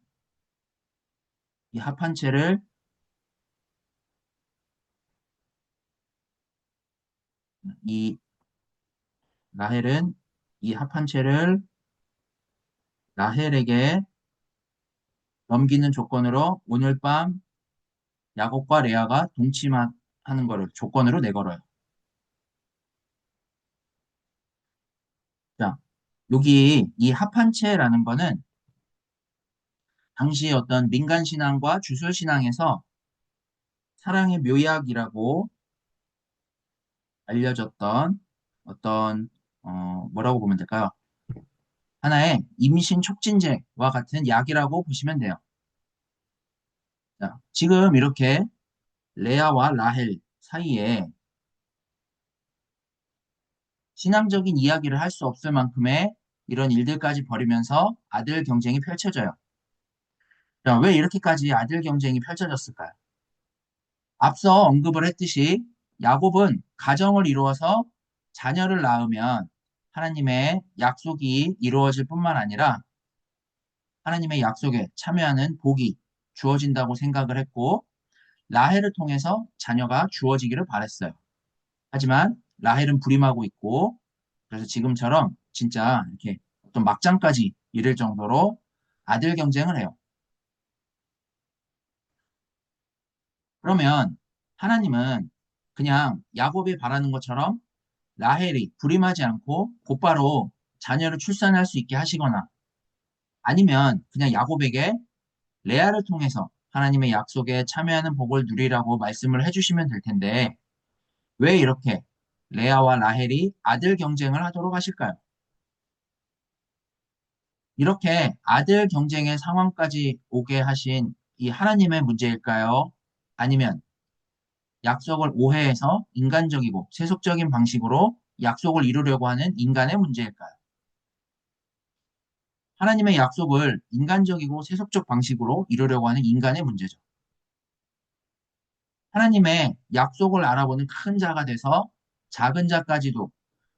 이 합한채를 이 라헬은 이 합한채를 라헬에게 넘기는 조건으로 오늘 밤 야곱과 레아가 동침하는 거를 조건으로 내걸어요. 자, 여기 이 합한채라는 거는 당시 어떤 민간 신앙과 주술 신앙에서 사랑의 묘약이라고 알려졌던 어떤 뭐라고 보면 될까요? 하나의 임신 촉진제와 같은 약이라고 보시면 돼요. 자, 지금 이렇게 레아와 라헬 사이에 신앙적인 이야기를 할 수 없을 만큼의 이런 일들까지 벌이면서 아들 경쟁이 펼쳐져요. 자, 왜 이렇게까지 아들 경쟁이 펼쳐졌을까요? 앞서 언급을 했듯이 야곱은 가정을 이루어서 자녀를 낳으면 하나님의 약속이 이루어질 뿐만 아니라 하나님의 약속에 참여하는 복이 주어진다고 생각을 했고 라헬을 통해서 자녀가 주어지기를 바랬어요. 하지만 라헬은 불임하고 있고 그래서 지금처럼 진짜 이렇게 어떤 막장까지 이를 정도로 아들 경쟁을 해요. 그러면 하나님은 그냥 야곱이 바라는 것처럼 라헬이 불임하지 않고 곧바로 자녀를 출산할 수 있게 하시거나 아니면 그냥 야곱에게 레아를 통해서 하나님의 약속에 참여하는 복을 누리라고 말씀을 해주시면 될 텐데 왜 이렇게 레아와 라헬이 아들 경쟁을 하도록 하실까요? 이렇게 아들 경쟁의 상황까지 오게 하신 이 하나님의 문제일까요? 아니면 약속을 오해해서 인간적이고 세속적인 방식으로 약속을 이루려고 하는 인간의 문제일까요? 하나님의 약속을 인간적이고 세속적 방식으로 이루려고 하는 인간의 문제죠. 하나님의 약속을 알아보는 큰 자가 돼서 작은 자까지도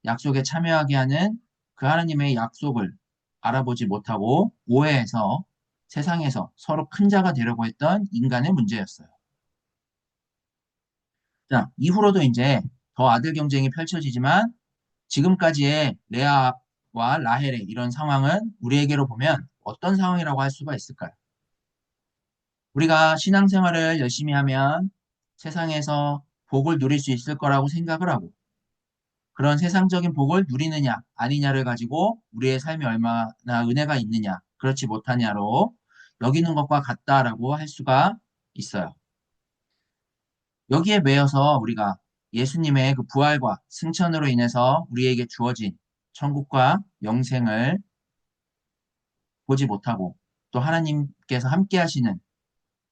약속에 참여하게 하는 그 하나님의 약속을 알아보지 못하고 오해해서 세상에서 서로 큰 자가 되려고 했던 인간의 문제였어요. 자, 이후로도 이제 더 아들 경쟁이 펼쳐지지만 지금까지의 레아와 라헬의 이런 상황은 우리에게로 보면 어떤 상황이라고 할 수가 있을까요? 우리가 신앙생활을 열심히 하면 세상에서 복을 누릴 수 있을 거라고 생각을 하고 그런 세상적인 복을 누리느냐 아니냐를 가지고 우리의 삶이 얼마나 은혜가 있느냐 그렇지 못하냐로 여기는 것과 같다라고 할 수가 있어요. 여기에 매여서 우리가 예수님의 그 부활과 승천으로 인해서 우리에게 주어진 천국과 영생을 보지 못하고 또 하나님께서 함께 하시는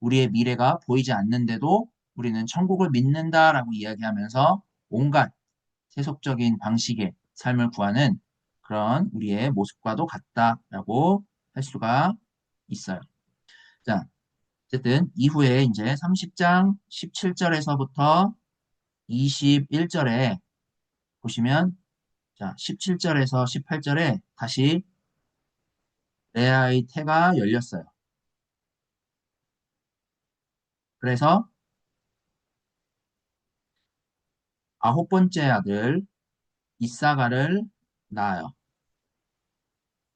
우리의 미래가 보이지 않는데도 우리는 천국을 믿는다라고 이야기하면서 온갖 세속적인 방식의 삶을 구하는 그런 우리의 모습과도 같다라고 할 수가 있어요. 자, 어쨌든 이후에 이제 30장 17절에서부터 21절에 보시면 자, 17절에서 18절에 다시 레아의 태가 열렸어요. 그래서 아홉 번째 아들 이사가를 낳아요.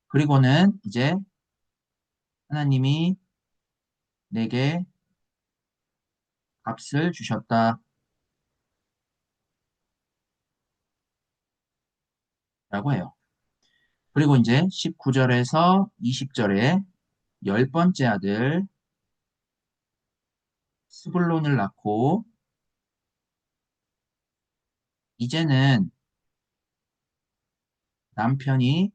그리고는 이제 하나님이 내게 값을 주셨다라고 해요. 그리고 이제 19절에서 20절에 열 번째 아들 스불론을 낳고 이제는 남편이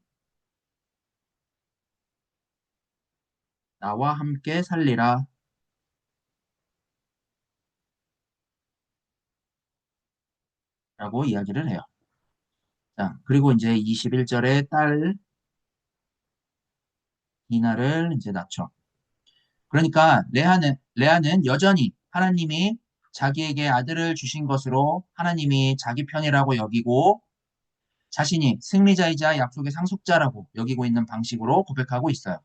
나와 함께 살리라 라고 이야기를 해요. 자, 그리고 이제 21절에 딸 디나를 이제 낳죠. 그러니까 레아는 여전히 하나님이 자기에게 아들을 주신 것으로 하나님이 자기 편이라고 여기고 자신이 승리자이자 약속의 상속자라고 여기고 있는 방식으로 고백하고 있어요.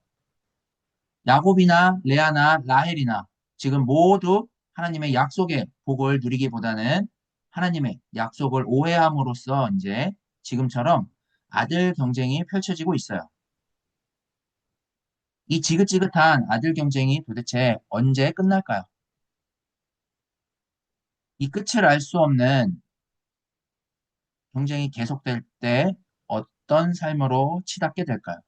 야곱이나 레아나 라헬이나 지금 모두 하나님의 약속의 복을 누리기보다는 하나님의 약속을 오해함으로써 이제 지금처럼 아들 경쟁이 펼쳐지고 있어요. 이 지긋지긋한 아들 경쟁이 도대체 언제 끝날까요? 이 끝을 알 수 없는 경쟁이 계속될 때 어떤 삶으로 치닫게 될까요?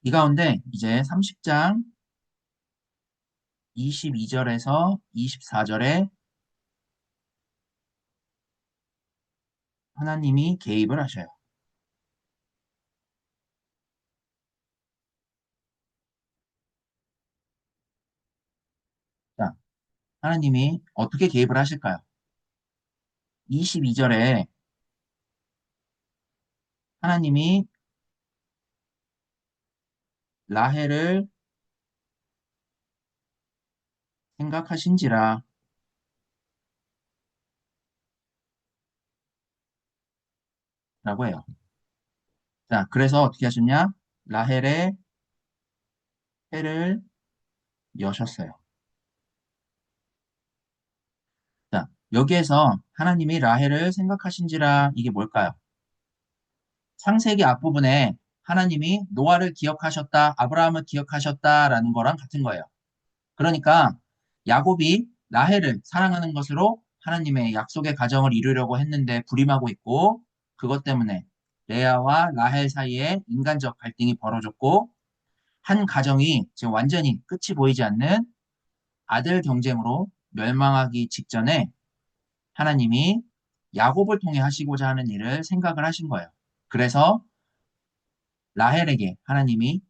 이 가운데 이제 30장 22절에서 24절에 하나님이 개입을 하셔요. 자, 하나님이 어떻게 개입을 하실까요? 22절에 하나님이 라헬을 생각하신지라 라고 해요. 자, 그래서 어떻게 하셨냐? 라헬의 태를 여셨어요. 자, 여기에서 하나님이 라헬을 생각하신지라 이게 뭘까요? 창세기 앞부분에 하나님이 노아를 기억하셨다, 아브라함을 기억하셨다라는 거랑 같은 거예요. 그러니까 야곱이 라헬을 사랑하는 것으로 하나님의 약속의 가정을 이루려고 했는데 불임하고 있고 그것 때문에 레아와 라헬 사이에 인간적 갈등이 벌어졌고 한 가정이 지금 완전히 끝이 보이지 않는 아들 경쟁으로 멸망하기 직전에 하나님이 야곱을 통해 하시고자 하는 일을 생각을 하신 거예요. 그래서 라헬에게 하나님이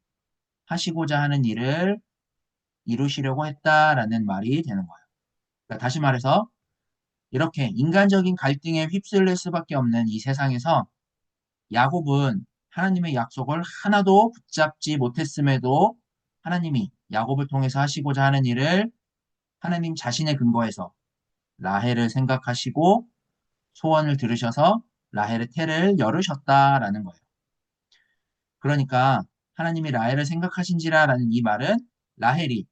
하시고자 하는 일을 이루시려고 했다라는 말이 되는 거예요. 그러니까 다시 말해서 이렇게 인간적인 갈등에 휩쓸릴 수밖에 없는 이 세상에서 야곱은 하나님의 약속을 하나도 붙잡지 못했음에도 하나님이 야곱을 통해서 하시고자 하는 일을 하나님 자신의 근거에서 라헬을 생각하시고 소원을 들으셔서 라헬의 태를 열으셨다라는 거예요. 그러니까 하나님이 라헬을 생각하신지라라는 이 말은 라헬이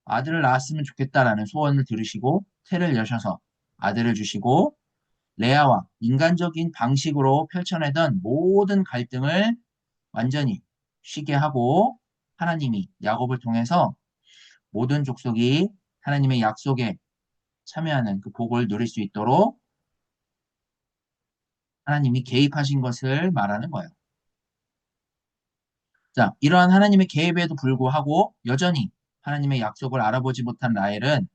아들을 낳았으면 좋겠다라는 소원을 들으시고 태를 여셔서 아들을 주시고 레아와 인간적인 방식으로 펼쳐내던 모든 갈등을 완전히 쉬게 하고 하나님이 야곱을 통해서 모든 족속이 하나님의 약속에 참여하는 그 복을 누릴 수 있도록 하나님이 개입하신 것을 말하는 거예요. 자, 이러한 하나님의 개입에도 불구하고 여전히 하나님의 약속을 알아보지 못한 라헬은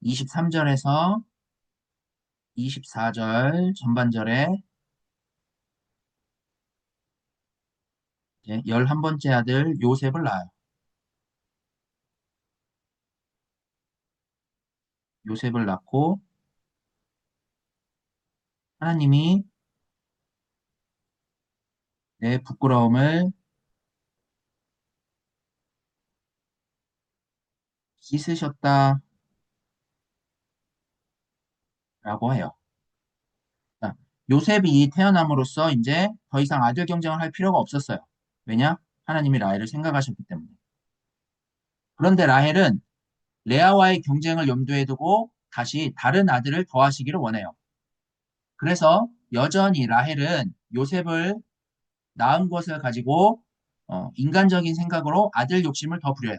23절에서 24절 전반절에 11번째 아들 요셉을 낳아요. 요셉을 낳고 하나님이 내 부끄러움을 씻으셨다라고 해요. 자, 요셉이 태어남으로써 이제 더 이상 아들 경쟁을 할 필요가 없었어요. 왜냐? 하나님이 라헬을 생각하셨기 때문에. 그런데 라헬은 레아와의 경쟁을 염두에 두고 다시 다른 아들을 더하시기를 원해요. 그래서 여전히 라헬은 요셉을 낳은 것을 가지고 인간적인 생각으로 아들 욕심을 더 부려요.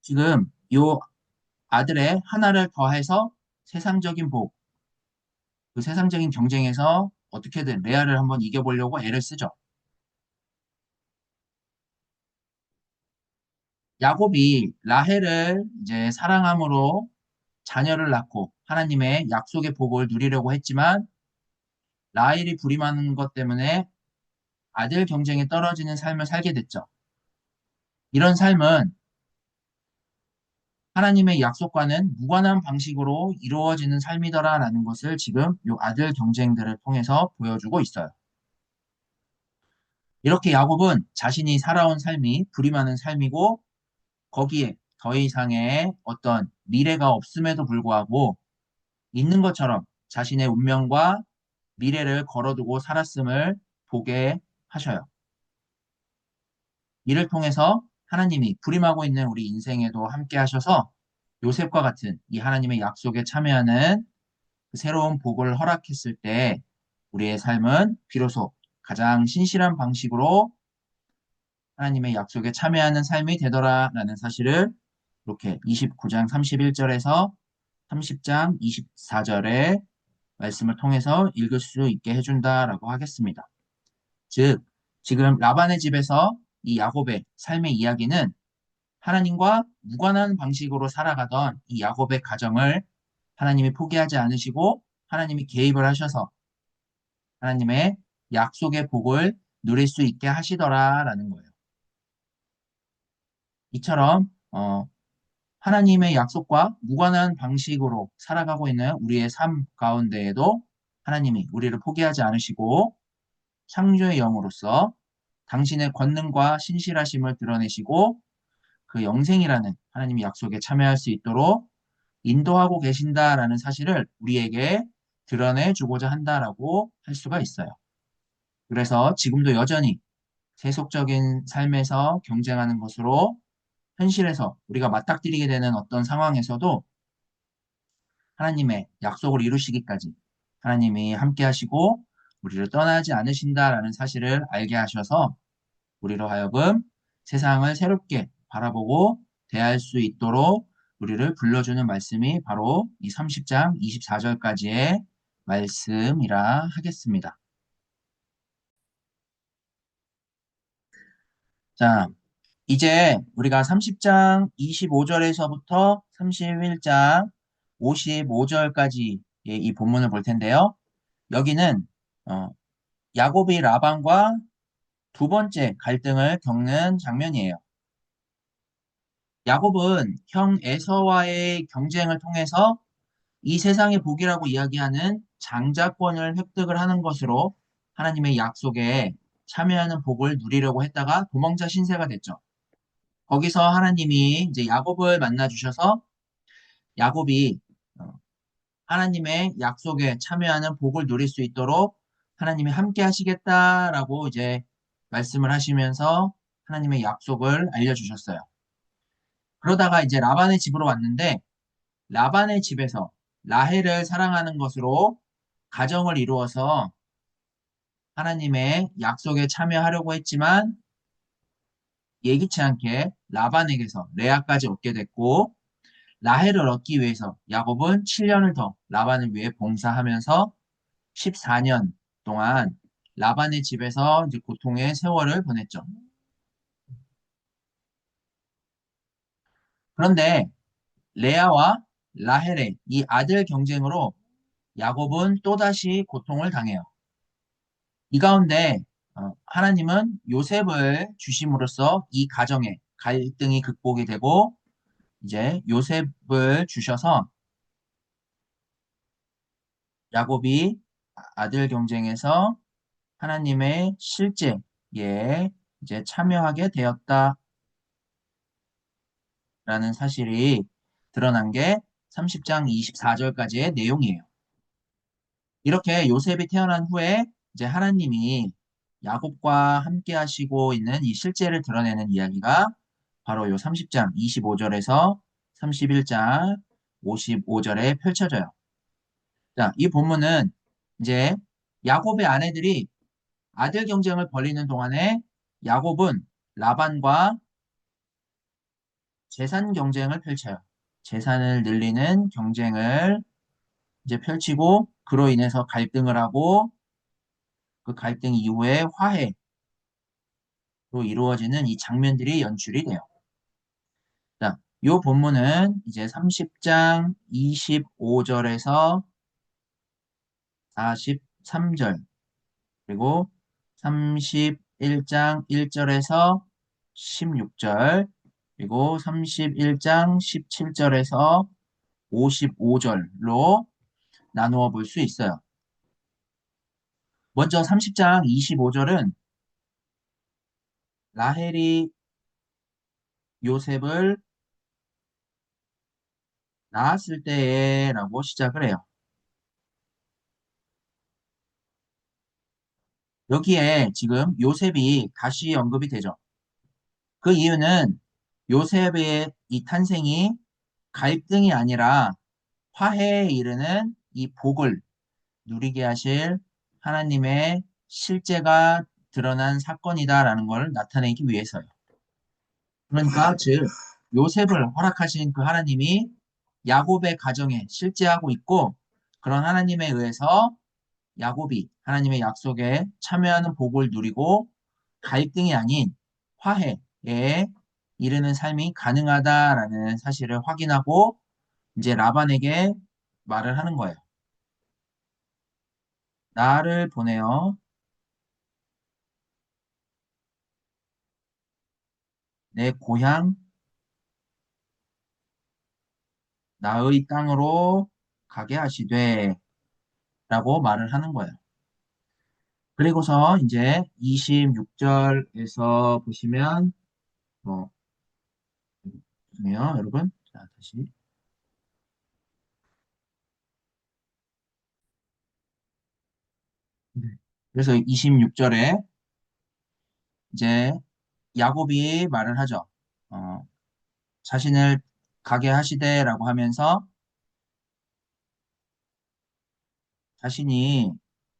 지금 요 아들의 하나를 더해서 세상적인 복, 그 세상적인 경쟁에서 어떻게든 레아를 한번 이겨보려고 애를 쓰죠. 야곱이 라헬을 이제 사랑함으로 자녀를 낳고 하나님의 약속의 복을 누리려고 했지만 라헬이 불임하는 것 때문에 아들 경쟁에 떨어지는 삶을 살게 됐죠. 이런 삶은 하나님의 약속과는 무관한 방식으로 이루어지는 삶이더라라는 것을 지금 이 아들 경쟁들을 통해서 보여주고 있어요. 이렇게 야곱은 자신이 살아온 삶이 불임하는 삶이고 거기에 더 이상의 어떤 미래가 없음에도 불구하고 있는 것처럼 자신의 운명과 미래를 걸어두고 살았음을 보게 하셔요. 이를 통해서 하나님이 불임하고 있는 우리 인생에도 함께 하셔서 요셉과 같은 이 하나님의 약속에 참여하는 그 새로운 복을 허락했을 때 우리의 삶은 비로소 가장 신실한 방식으로 하나님의 약속에 참여하는 삶이 되더라라는 사실을 이렇게 29장 31절에서 30장 24절의 말씀을 통해서 읽을 수 있게 해준다라고 하겠습니다. 즉, 지금 라반의 집에서 이 야곱의 삶의 이야기는 하나님과 무관한 방식으로 살아가던 이 야곱의 가정을 하나님이 포기하지 않으시고 하나님이 개입을 하셔서 하나님의 약속의 복을 누릴 수 있게 하시더라라는 거예요. 이처럼 하나님의 약속과 무관한 방식으로 살아가고 있는 우리의 삶 가운데에도 하나님이 우리를 포기하지 않으시고 창조의 영으로서 당신의 권능과 신실하심을 드러내시고 그 영생이라는 하나님의 약속에 참여할 수 있도록 인도하고 계신다라는 사실을 우리에게 드러내 주고자 한다라고 할 수가 있어요. 그래서 지금도 여전히 세속적인 삶에서 경쟁하는 것으로 현실에서 우리가 맞닥뜨리게 되는 어떤 상황에서도 하나님의 약속을 이루시기까지 하나님이 함께 하시고 우리를 떠나지 않으신다라는 사실을 알게 하셔서 우리로 하여금 세상을 새롭게 바라보고 대할 수 있도록 우리를 불러주는 말씀이 바로 이 30장 24절까지의 말씀이라 하겠습니다. 자, 이제 우리가 30장 25절에서부터 31장 55절까지의 이 본문을 볼 텐데요. 여기는 어, 야곱이 라반과 두 번째 갈등을 겪는 장면이에요. 야곱은 형 에서와의 경쟁을 통해서 이 세상의 복이라고 이야기하는 장자권을 획득을 하는 것으로 하나님의 약속에 참여하는 복을 누리려고 했다가 도망자 신세가 됐죠. 거기서 하나님이 이제 야곱을 만나 주셔서 야곱이 하나님의 약속에 참여하는 복을 누릴 수 있도록 하나님이 함께 하시겠다라고 이제 말씀을 하시면서 하나님의 약속을 알려주셨어요. 그러다가 이제 라반의 집으로 왔는데 라반의 집에서 라헬을 사랑하는 것으로 가정을 이루어서 하나님의 약속에 참여하려고 했지만 예기치 않게 라반에게서 레아까지 얻게 됐고 라헬을 얻기 위해서 야곱은 7년을 더 라반을 위해 봉사하면서 14년 동안 라반의 집에서 이제 고통의 세월을 보냈죠. 그런데 레아와 라헬의 이 아들 경쟁으로 야곱은 또다시 고통을 당해요. 이 가운데 하나님은 요셉을 주심으로써 이 가정의 갈등이 극복이 되고 이제 요셉을 주셔서 야곱이 아들 경쟁에서 하나님의 실제에 이제 참여하게 되었다라는 사실이 드러난 게 30장 24절까지의 내용이에요. 이렇게 요셉이 태어난 후에 이제 하나님이 야곱과 함께 하시고 있는 이 실제를 드러내는 이야기가 바로 요 30장 25절에서 31장 55절에 펼쳐져요. 자, 이 본문은 이제 야곱의 아내들이 아들 경쟁을 벌이는 동안에 야곱은 라반과 재산 경쟁을 펼쳐요. 재산을 늘리는 경쟁을 이제 펼치고 그로 인해서 갈등을 하고 그 갈등 이후에 화해로 이루어지는 이 장면들이 연출이 돼요. 자, 요 본문은 이제 30장 25절에서 43절, 그리고 31장 1절에서 16절, 그리고 31장 17절에서 55절로 나누어 볼 수 있어요. 먼저 30장 25절은 라헬이 요셉을 낳았을 때라고 시작을 해요. 여기에 지금 요셉이 다시 언급이 되죠. 그 이유는 요셉의 이 탄생이 갈등이 아니라 화해에 이르는 이 복을 누리게 하실 하나님의 실제가 드러난 사건이다라는 걸 나타내기 위해서요. 그러니까 즉 요셉을 허락하신 그 하나님이 야곱의 가정에 실제하고 있고, 그런 하나님에 의해서 야곱이 하나님의 약속에 참여하는 복을 누리고 갈등이 아닌 화해에 이르는 삶이 가능하다라는 사실을 확인하고 이제 라반에게 말을 하는 거예요. 나를 보내어 내 고향 나의 땅으로 가게 하시되 라고 말을 하는 거예요. 그리고서 이제 26절에서 보시면 뭐 네요, 여러분. 자, 다시. 네. 그래서 26절에 이제 야곱이 말을 하죠. 어, 자신을 가게 하시되라고 하면서 자신이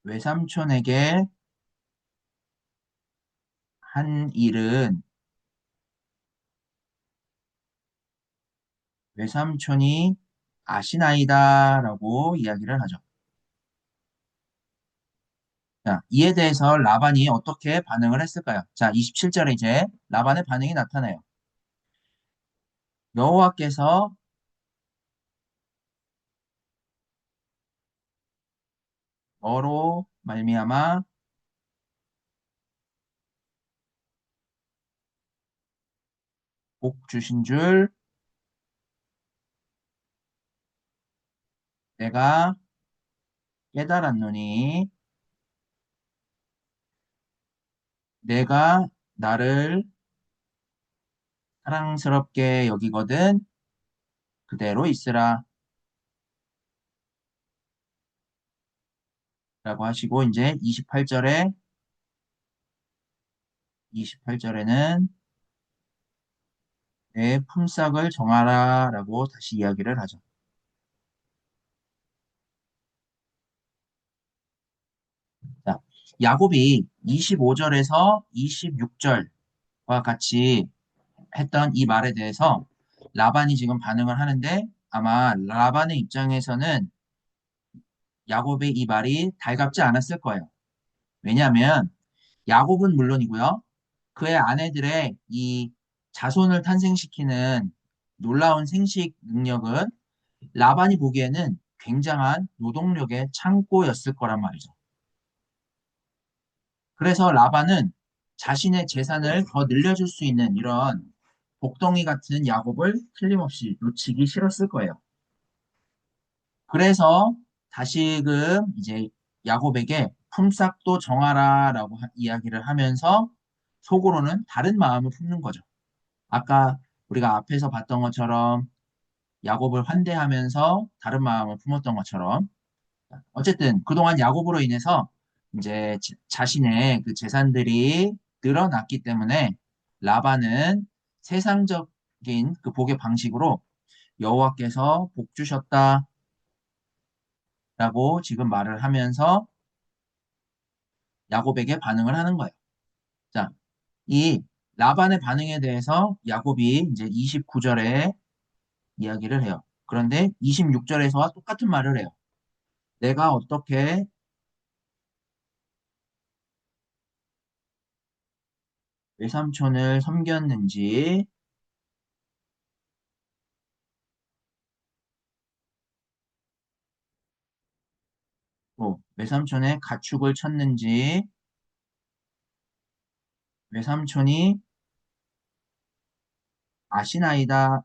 외삼촌에게 한 일은 외삼촌이 아시나이다라고 이야기를 하죠. 자, 이에 대해서 라반이 어떻게 반응을 했을까요? 자, 27절에 이제 라반의 반응이 나타나요. 여호와께서 너로 말미암아 복 주신 줄 내가 깨달았노니 내가 나를 사랑스럽게 여기거든 그대로 있으라 라고 하시고 이제 28절에는 내 품삯을 정하라 라고 다시 이야기를 하죠. 자, 야곱이 25절에서 26절과 같이 했던 이 말에 대해서 라반이 지금 반응을 하는데, 아마 라반의 입장에서는 야곱의 이 말이 달갑지 않았을 거예요. 왜냐하면 야곱은 물론이고요. 그의 아내들의 이 자손을 탄생시키는 놀라운 생식 능력은 라반이 보기에는 굉장한 노동력의 창고였을 거란 말이죠. 그래서 라반은 자신의 재산을 더 늘려줄 수 있는 이런 복덩이 같은 야곱을 틀림없이 놓치기 싫었을 거예요. 그래서 다시금 이제 야곱에게 품삯도 정하라라고 이야기를 하면서 속으로는 다른 마음을 품는 거죠. 아까 우리가 앞에서 봤던 것처럼 야곱을 환대하면서 다른 마음을 품었던 것처럼 어쨌든 그동안 야곱으로 인해서 이제 자신의 그 재산들이 늘어났기 때문에 라반은 세상적인 그 복의 방식으로 여호와께서 복 주셨다라고 지금 말을 하면서 야곱에게 반응을 하는 거예요. 자, 이 라반의 반응에 대해서 야곱이 이제 29절에 이야기를 해요. 그런데 26절에서와 똑같은 말을 해요. 내가 어떻게 외삼촌을 섬겼는지 또 외삼촌의 가축을 쳤는지 외삼촌이 아시나이다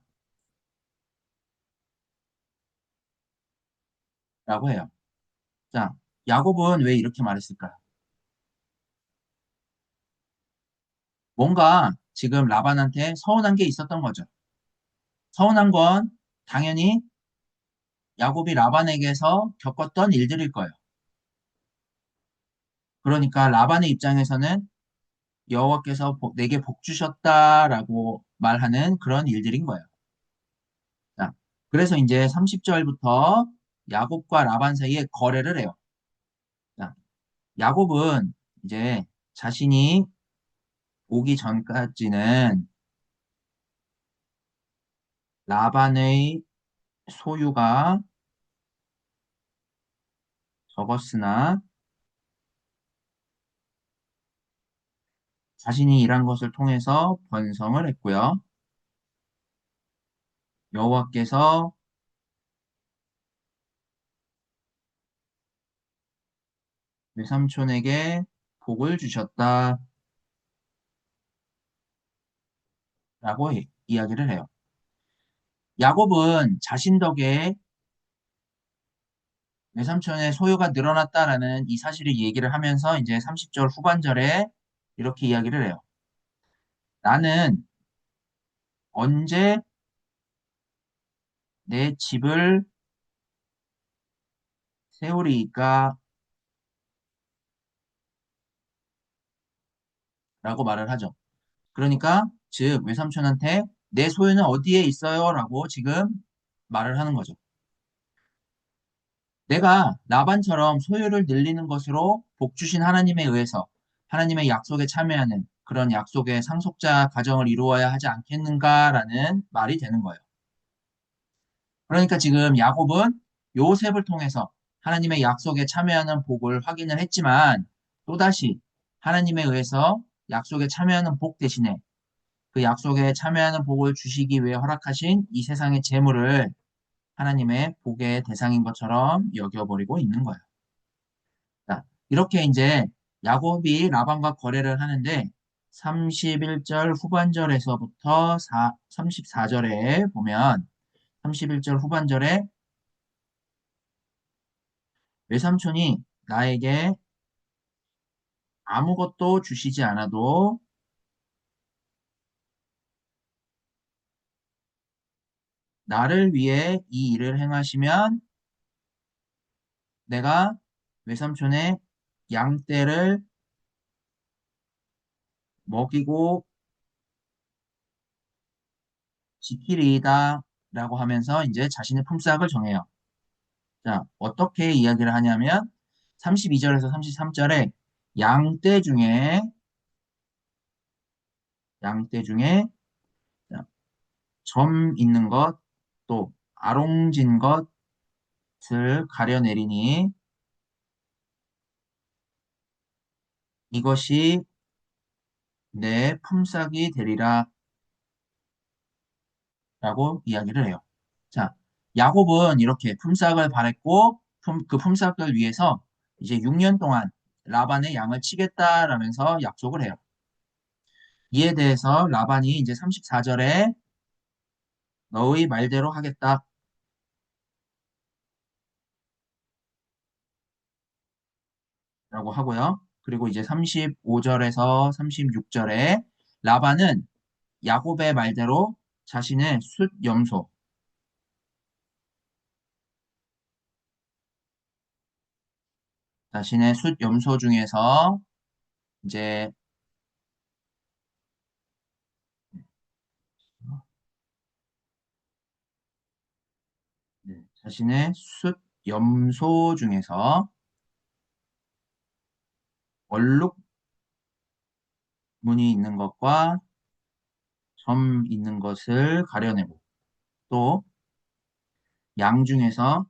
라고 해요. 자, 야곱은 왜 이렇게 말했을까요? 뭔가 지금 라반한테 서운한 게 있었던 거죠. 서운한 건 당연히 야곱이 라반에게서 겪었던 일들일 거예요. 그러니까 라반의 입장에서는 여호와께서 내게 복 주셨다라고 말하는 그런 일들인 거예요. 자, 그래서 이제 30절부터 야곱과 라반 사이에 거래를 해요. 자, 야곱은 이제 자신이 오기 전까지는 라반의 소유가 적었으나 자신이 일한 것을 통해서 번성을 했고요. 여호와께서 외삼촌에게 복을 주셨다라고 이야기를 해요. 야곱은 자신 덕에 외삼촌의 소유가 늘어났다라는 이 사실을 얘기를 하면서 이제 30절 후반절에 이렇게 이야기를 해요. 나는 언제 내 집을 세우리이까? 라고 말을 하죠. 그러니까 즉 외삼촌한테 내 소유는 어디에 있어요? 라고 지금 말을 하는 거죠. 내가 라반처럼 소유를 늘리는 것으로 복 주신 하나님에 의해서 하나님의 약속에 참여하는 그런 약속의 상속자 가정을 이루어야 하지 않겠는가라는 말이 되는 거예요. 그러니까 지금 야곱은 요셉을 통해서 하나님의 약속에 참여하는 복을 확인을 했지만 또다시 하나님에 의해서 약속에 참여하는 복 대신에 그 약속에 참여하는 복을 주시기 위해 허락하신 이 세상의 재물을 하나님의 복의 대상인 것처럼 여겨버리고 있는 거예요. 자, 이렇게 이제 야곱이 라반과 거래를 하는데 31절 후반절에서부터 34절에 보면 31절 후반절에 외삼촌이 나에게 아무것도 주시지 않아도 나를 위해 이 일을 행하시면 내가 외삼촌의 양떼를 먹이고 지키리이다 라고 하면서 이제 자신의 품삯을 정해요. 자, 어떻게 이야기를 하냐면 32절에서 33절에 양떼 중에 양떼 중에 자, 점 있는 것 또 아롱진 것을 가려내리니 이것이 내 품삯이 되리라 라고 이야기를 해요. 자, 야곱은 이렇게 품삯을 바랬고 그 품삯을 위해서 이제 6년 동안 라반의 양을 치겠다라면서 약속을 해요. 이에 대해서 라반이 이제 34절에 너의 말대로 하겠다라고 하고요. 그리고 이제 35절에서 36절에 라반은 야곱의 말대로 자신의 숫 염소, 자신의 숫 염소 중에서 이제 자신의 숫 염소 중에서 얼룩무늬 있는 것과 점 있는 것을 가려내고 또 양 중에서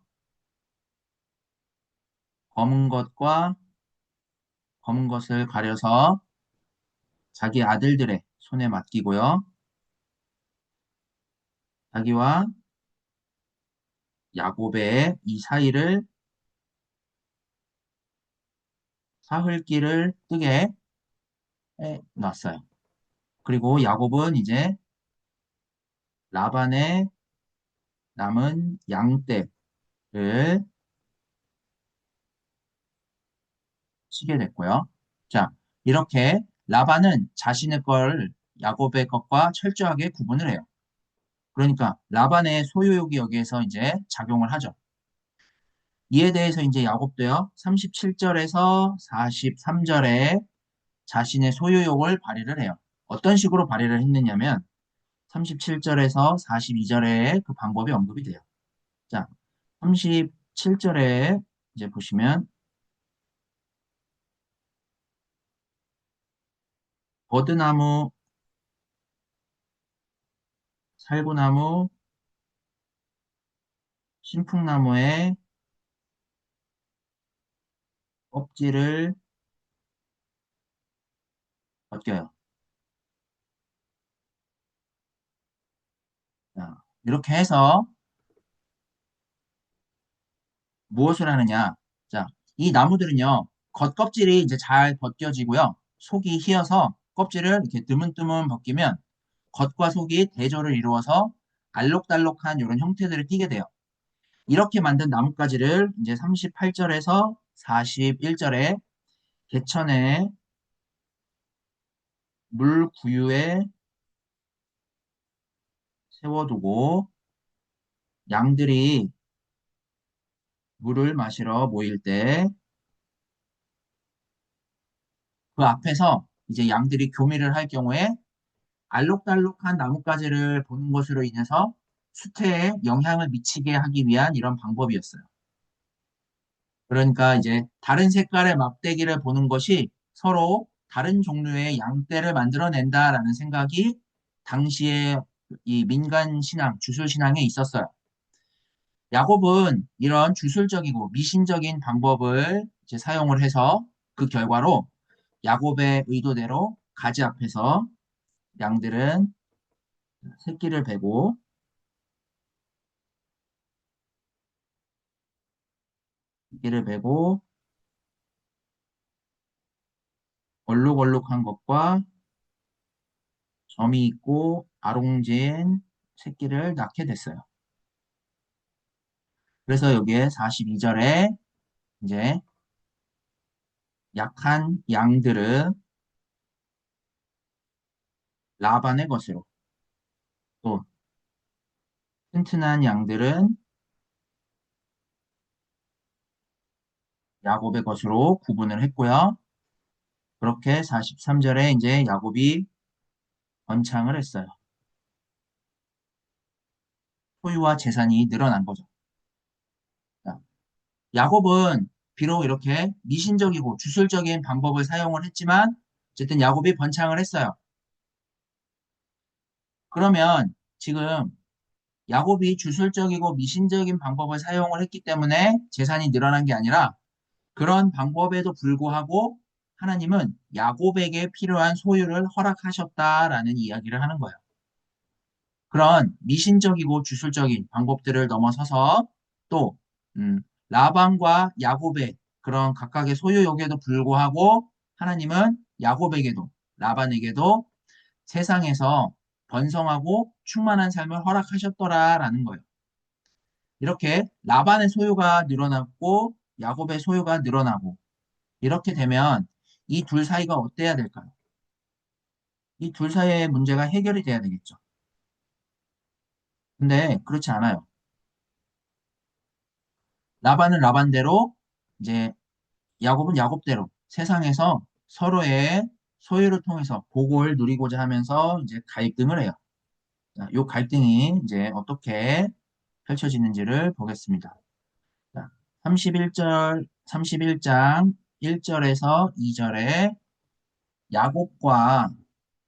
검은 것과 검은 것을 가려서 자기 아들들의 손에 맡기고요. 자기와 야곱의 이 사이를 사흘길을 뜨게 해 놨어요. 그리고 야곱은 이제 라반의 남은 양떼를 치게 됐고요. 자, 이렇게 라반은 자신의 걸 야곱의 것과 철저하게 구분을 해요. 그러니까 라반의 소유욕이 여기에서 이제 작용을 하죠. 이에 대해서 이제 야곱도요, 37절에서 43절에 자신의 소유욕을 발휘를 해요. 어떤 식으로 발휘를 했느냐면 37절에서 42절에 그 방법이 언급이 돼요. 자, 37절에 이제 보시면 버드나무, 살구나무, 신풍나무의 껍질을 벗겨요. 자, 이렇게 해서 무엇을 하느냐? 자, 이 나무들은요, 겉껍질이 이제 잘 벗겨지고요. 속이 휘어서 껍질을 이렇게 뜨문뜨문 벗기면 겉과 속이 대조를 이루어서 알록달록한 이런 형태들을 띠게 돼요. 이렇게 만든 나뭇가지를 이제 38절에서 41절에 개천에 물 구유에 세워두고 양들이 물을 마시러 모일 때 그 앞에서 이제 양들이 교미를 할 경우에 알록달록한 나뭇가지를 보는 것으로 인해서 수태에 영향을 미치게 하기 위한 이런 방법이었어요. 그러니까 이제 다른 색깔의 막대기를 보는 것이 서로 다른 종류의 양떼를 만들어낸다라는 생각이 당시에 이 민간 신앙, 주술 신앙에 있었어요. 야곱은 이런 주술적이고 미신적인 방법을 이제 사용을 해서 그 결과로 야곱의 의도대로 가지 앞에서 양들은 새끼를 베고 새끼를 베고 얼룩얼룩한 것과 점이 있고 아롱진 새끼를 낳게 됐어요. 그래서 여기에 42절에 이제 약한 양들은 라반의 것으로 또 튼튼한 양들은 야곱의 것으로 구분을 했고요. 그렇게 43절에 이제 야곱이 번창을 했어요. 소유와 재산이 늘어난 거죠. 자, 야곱은 비록 이렇게 미신적이고 주술적인 방법을 사용을 했지만 어쨌든 야곱이 번창을 했어요. 그러면 지금 야곱이 주술적이고 미신적인 방법을 사용을 했기 때문에 재산이 늘어난 게 아니라 그런 방법에도 불구하고 하나님은 야곱에게 필요한 소유를 허락하셨다라는 이야기를 하는 거예요. 그런 미신적이고 주술적인 방법들을 넘어서서 또 라반과 야곱의 그런 각각의 소유욕에도 불구하고 하나님은 야곱에게도 라반에게도 세상에서 번성하고 충만한 삶을 허락하셨더라라는 거예요. 이렇게 라반의 소유가 늘어났고 야곱의 소유가 늘어나고 이렇게 되면 이 둘 사이가 어때야 될까요? 이 둘 사이의 문제가 해결이 돼야 되겠죠. 근데 그렇지 않아요. 라반은 라반대로 이제 야곱은 야곱대로 세상에서 서로의 소유를 통해서 복을 누리고자 하면서 이제 갈등을 해요. 자, 이 갈등이 이제 어떻게 펼쳐지는지를 보겠습니다. 자, 31장 1절에서 2절에 야곱과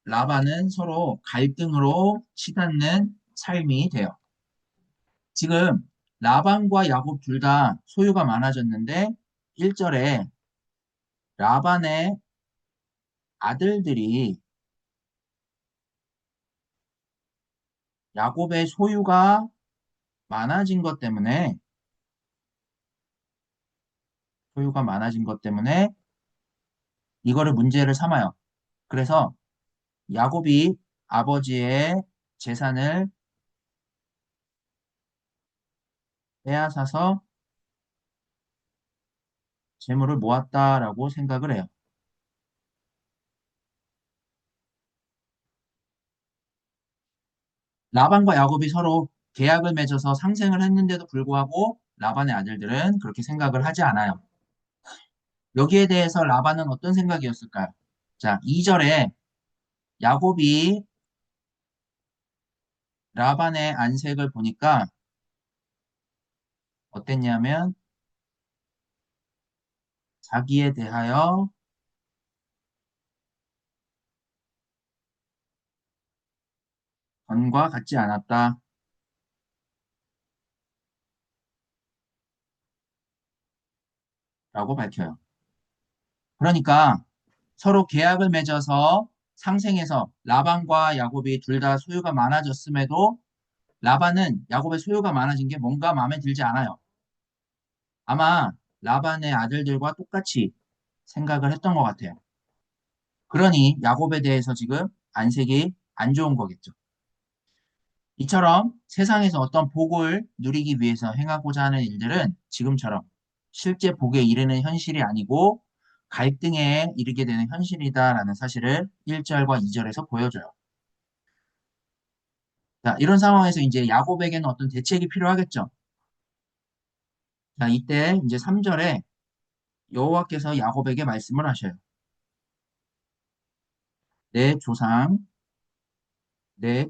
라반은 서로 갈등으로 치닫는 삶이 돼요. 지금 라반과 야곱 둘 다 소유가 많아졌는데 1절에 라반의 아들들이 야곱의 소유가 많아진 것 때문에 이거를 문제를 삼아요. 그래서 야곱이 아버지의 재산을 빼앗아서 재물을 모았다라고 생각을 해요. 라반과 야곱이 서로 계약을 맺어서 상생을 했는데도 불구하고 라반의 아들들은 그렇게 생각을 하지 않아요. 여기에 대해서 라반은 어떤 생각이었을까요? 자, 2절에 야곱이 라반의 안색을 보니까 어땠냐면 자기에 대하여 전과 같지 않았다라고 밝혀요. 그러니까 서로 계약을 맺어서 상생해서 라반과 야곱이 둘 다 소유가 많아졌음에도 라반은 야곱의 소유가 많아진 게 뭔가 마음에 들지 않아요. 아마 라반의 아들들과 똑같이 생각을 했던 것 같아요. 그러니 야곱에 대해서 지금 안색이 안 좋은 거겠죠. 이처럼 세상에서 어떤 복을 누리기 위해서 행하고자 하는 일들은 지금처럼 실제 복에 이르는 현실이 아니고 갈등에 이르게 되는 현실이다라는 사실을 1절과 2절에서 보여줘요. 자, 이런 상황에서 이제 야곱에게는 어떤 대책이 필요하겠죠. 자, 이때 이제 3절에 여호와께서 야곱에게 말씀을 하셔요. 내 조상, 내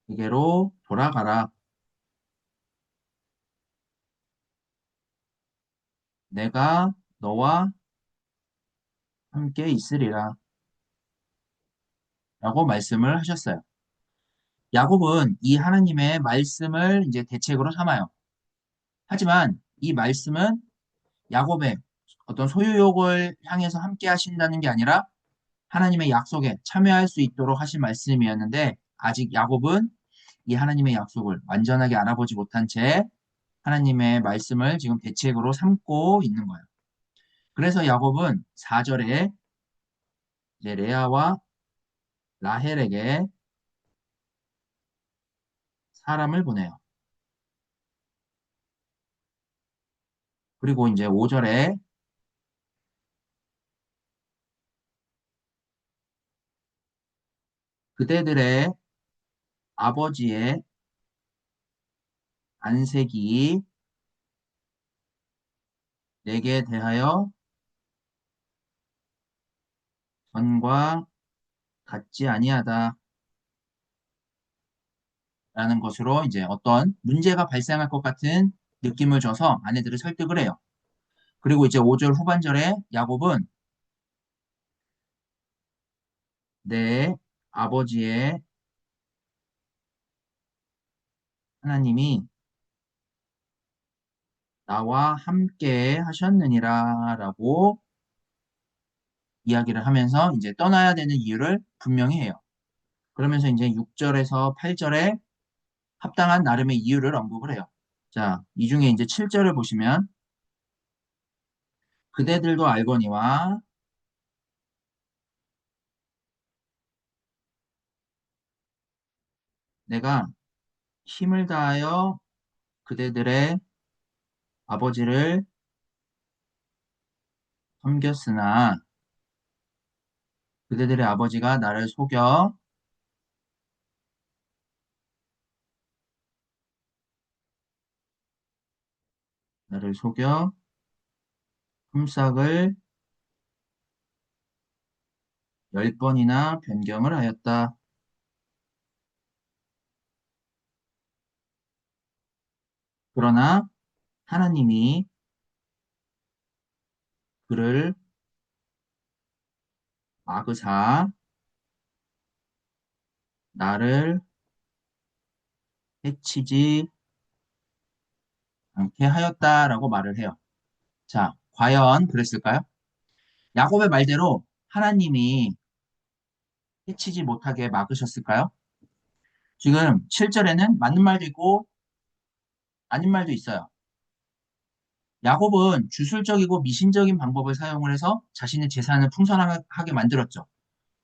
족속에게로 돌아가라. 내가 너와 함께 있으리라. 라고 말씀을 하셨어요. 야곱은 이 하나님의 말씀을 이제 대책으로 삼아요. 하지만 이 말씀은 야곱의 어떤 소유욕을 향해서 함께 하신다는 게 아니라 하나님의 약속에 참여할 수 있도록 하신 말씀이었는데 아직 야곱은 이 하나님의 약속을 완전하게 알아보지 못한 채 하나님의 말씀을 지금 대책으로 삼고 있는 거예요. 그래서 야곱은 4절에 이제 레아와 라헬에게 사람을 보내요. 그리고 이제 5절에 그대들의 아버지의 안색이 내게 대하여 전과 같지 아니하다라는 것으로 이제 어떤 문제가 발생할 것 같은 느낌을 줘서 아내들을 설득을 해요. 그리고 이제 5절 후반절에 야곱은 내 아버지의 하나님이 나와 함께 하셨느니라 라고 이야기를 하면서 이제 떠나야 되는 이유를 분명히 해요. 그러면서 이제 6절에서 8절에 합당한 나름의 이유를 언급을 해요. 자, 이 중에 이제 7절을 보시면 그대들도 알거니와 내가 힘을 다하여 그대들의 아버지를 섬겼으나 그대들의 아버지가 나를 속여 품삯을 10번이나 변경을 하였다. 그러나 하나님이 그를 막으사 나를 해치지 않게 하였다라고 말을 해요. 자, 과연 그랬을까요? 야곱의 말대로 하나님이 해치지 못하게 막으셨을까요? 지금 7절에는 맞는 말도 있고 아닌 말도 있어요. 야곱은 주술적이고 미신적인 방법을 사용을 해서 자신의 재산을 풍성하게 만들었죠.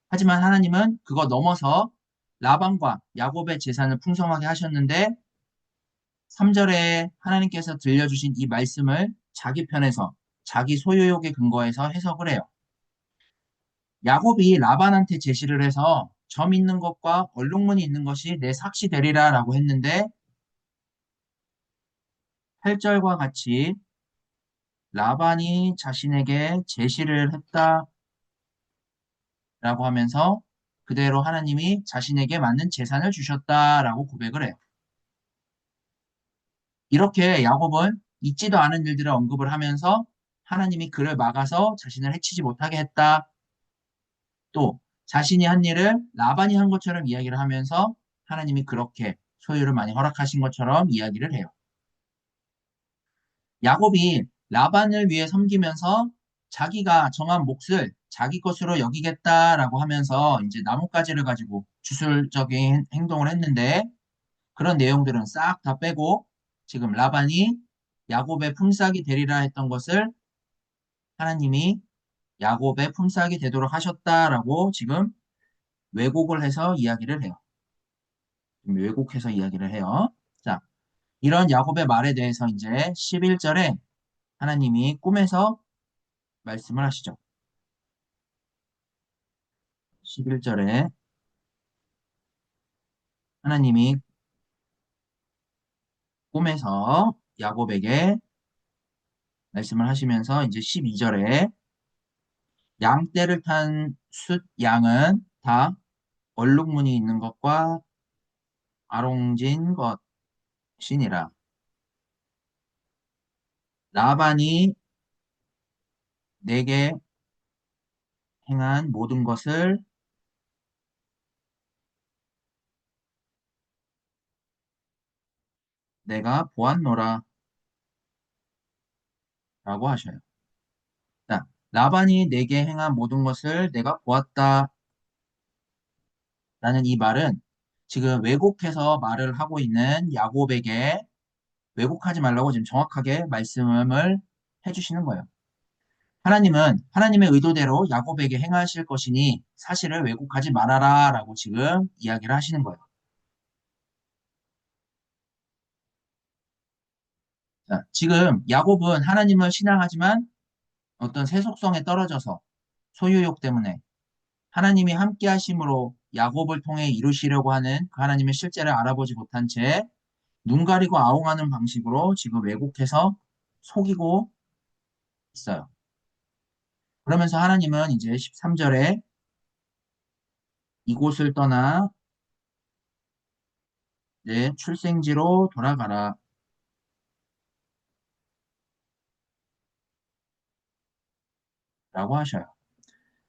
하지만 하나님은 그거 넘어서 라반과 야곱의 재산을 풍성하게 하셨는데 3절에 하나님께서 들려주신 이 말씀을 자기 편에서 자기 소유욕에 근거해서 해석을 해요. 야곱이 라반한테 제시를 해서 점 있는 것과 얼룩무늬 있는 것이 내 삭시 되리라 라고 했는데 8절과 같이 라반이 자신에게 제시를 했다라고 하면서 그대로 하나님이 자신에게 맞는 재산을 주셨다라고 고백을 해요. 이렇게 야곱은 있지도 않은 일들을 언급을 하면서 하나님이 그를 막아서 자신을 해치지 못하게 했다. 또 자신이 한 일을 라반이 한 것처럼 이야기를 하면서 하나님이 그렇게 소유를 많이 허락하신 것처럼 이야기를 해요. 야곱이 라반을 위해 섬기면서 자기가 정한 몫을 자기 것으로 여기겠다라고 하면서 이제 나뭇가지를 가지고 주술적인 행동을 했는데 그런 내용들은 싹 다 빼고 지금 라반이 야곱의 품삯이 되리라 했던 것을 하나님이 야곱의 품삯이 되도록 하셨다라고 지금 왜곡을 해서 이야기를 해요. 왜곡해서 이야기를 해요. 자, 이런 야곱의 말에 대해서 이제 11절에 하나님이 꿈에서 말씀을 하시죠. 11절에 하나님이 꿈에서 야곱에게 말씀을 하시면서 이제 12절에 양떼를 탄 숫 양은 다 얼룩무늬 있는 것과 아롱진 것이니라. 라반이 내게 행한 모든 것을 내가 보았노라 라고 하셔요. 자, 라반이 내게 행한 모든 것을 내가 보았다 라는 이 말은 지금 왜곡해서 말을 하고 있는 야곱에게 왜곡하지 말라고 지금 정확하게 말씀을 해주시는 거예요. 하나님은 하나님의 의도대로 야곱에게 행하실 것이니 사실을 왜곡하지 말아라 라고 지금 이야기를 하시는 거예요. 자, 지금 야곱은 하나님을 신앙하지만 어떤 세속성에 떨어져서 소유욕 때문에 하나님이 함께 하심으로 야곱을 통해 이루시려고 하는 그 하나님의 실제를 알아보지 못한 채 눈 가리고 아웅하는 방식으로 지금 왜곡해서 속이고 있어요. 그러면서 하나님은 이제 13절에 이곳을 떠나 내 출생지로 돌아가라 라고 하셔요.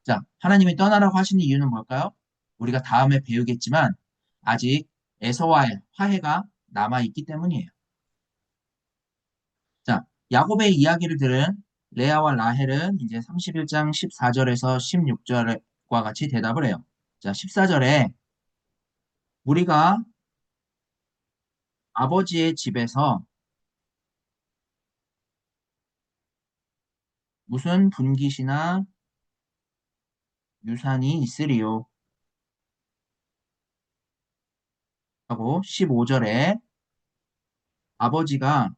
자, 하나님이 떠나라고 하시는 이유는 뭘까요? 우리가 다음에 배우겠지만 아직 에서와의 화해가 남아있기 때문이에요. 자, 야곱의 이야기를 들은 레아와 라헬은 이제 31장 14절에서 16절과 같이 대답을 해요. 자, 14절에 우리가 아버지의 집에서 무슨 분깃이나 유산이 있으리요 하고 15절에 아버지가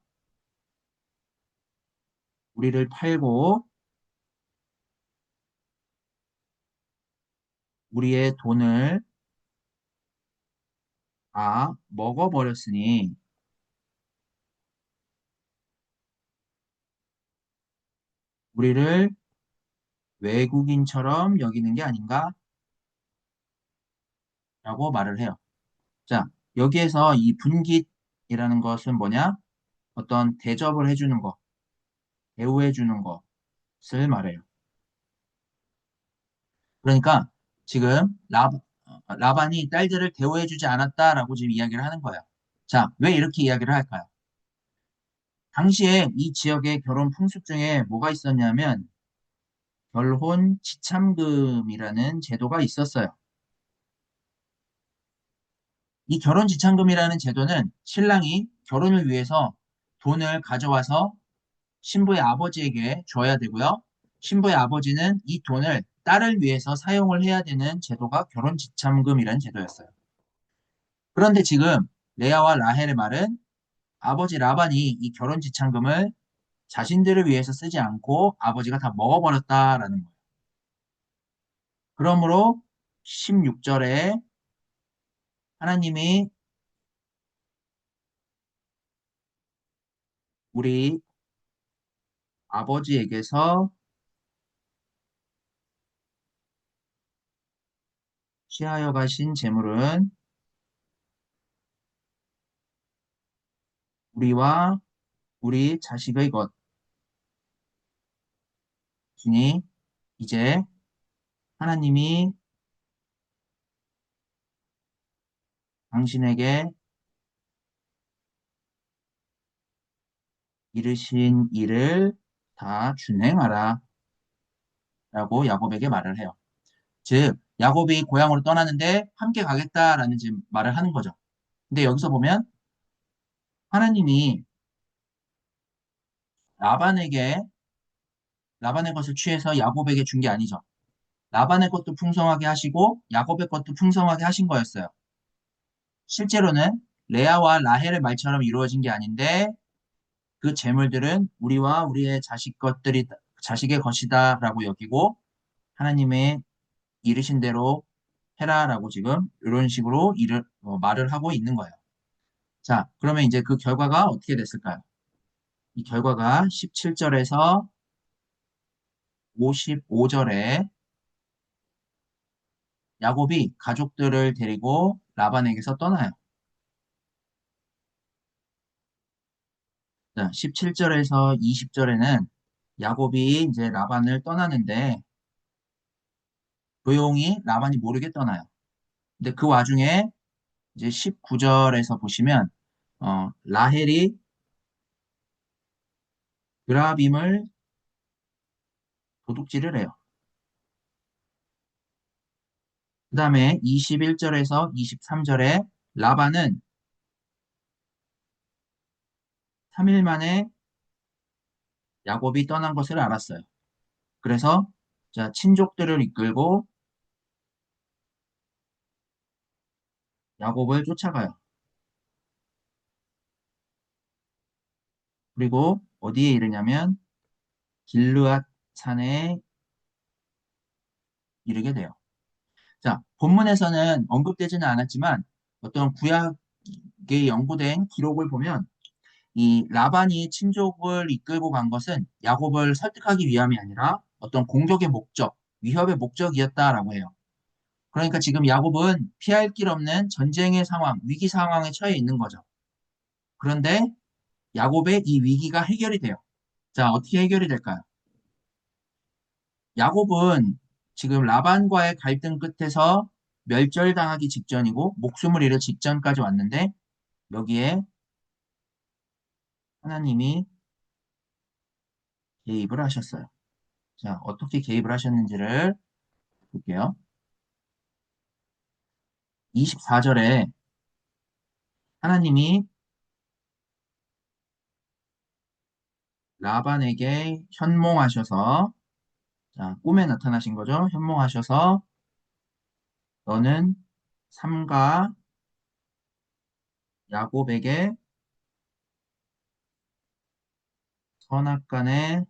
우리를 팔고 우리의 돈을 다 먹어버렸으니 우리를 외국인처럼 여기는 게 아닌가? 라고 말을 해요. 자, 여기에서 이 분깃이라는 것은 뭐냐? 어떤 대접을 해주는 것, 대우해주는 것을 말해요. 그러니까 지금 라반이 딸들을 대우해주지 않았다라고 지금 이야기를 하는 거예요. 자, 왜 이렇게 이야기를 할까요? 당시에 이 지역의 결혼 풍습 중에 뭐가 있었냐면 결혼 지참금이라는 제도가 있었어요. 이 결혼 지참금이라는 제도는 신랑이 결혼을 위해서 돈을 가져와서 신부의 아버지에게 줘야 되고요. 신부의 아버지는 이 돈을 딸을 위해서 사용을 해야 되는 제도가 결혼 지참금이라는 제도였어요. 그런데 지금 레아와 라헬의 말은 아버지 라반이 이 결혼 지참금을 자신들을 위해서 쓰지 않고 아버지가 다 먹어버렸다라는 거예요. 그러므로 16절에 하나님이 우리 아버지에게서 취하여 가신 재물은 우리와 우리 자식의 것이니 이제 하나님이 당신에게 이르신 일을 다 준행하라 라고 야곱에게 말을 해요. 즉 야곱이 고향으로 떠나는데 함께 가겠다라는 지금 말을 하는 거죠. 근데 여기서 보면 하나님이 라반에게 라반의 것을 취해서 야곱에게 준 게 아니죠. 라반의 것도 풍성하게 하시고 야곱의 것도 풍성하게 하신 거였어요. 실제로는 레아와 라헬의 말처럼 이루어진 게 아닌데 그 재물들은 우리와 우리의 자식의 것이다라고 여기고 하나님의 이르신 대로 해라라고 지금 이런 식으로 말을 하고 있는 거예요. 자, 그러면 이제 그 결과가 어떻게 됐을까요? 이 결과가 17절에서 55절에 야곱이 가족들을 데리고 라반에게서 떠나요. 자, 17절에서 20절에는 야곱이 이제 라반을 떠나는데 조용히 라반이 모르게 떠나요. 근데 그 와중에 이제 19절에서 보시면 라헬이 그라빔을 도둑질을 해요. 그 다음에 21절에서 23절에 라반은 3일 만에 야곱이 떠난 것을 알았어요. 그래서 자, 친족들을 이끌고 야곱을 쫓아가요. 그리고 어디에 이르냐면 길르앗 산에 이르게 돼요. 자, 본문에서는 언급되지는 않았지만 어떤 구약에 연구된 기록을 보면 이 라반이 친족을 이끌고 간 것은 야곱을 설득하기 위함이 아니라 어떤 공격의 목적, 위협의 목적이었다라고 해요. 그러니까 지금 야곱은 피할 길 없는 전쟁의 상황, 위기 상황에 처해 있는 거죠. 그런데 야곱의 이 위기가 해결이 돼요. 자, 어떻게 해결이 될까요? 야곱은 지금 라반과의 갈등 끝에서 멸절당하기 직전이고 목숨을 잃을 직전까지 왔는데 여기에 하나님이 개입을 하셨어요. 자, 어떻게 개입을 하셨는지를 볼게요. 24절에 하나님이 라반에게 현몽하셔서 자, 꿈에 나타나신 거죠. 현몽하셔서 너는 삼가 야곱에게 선악간에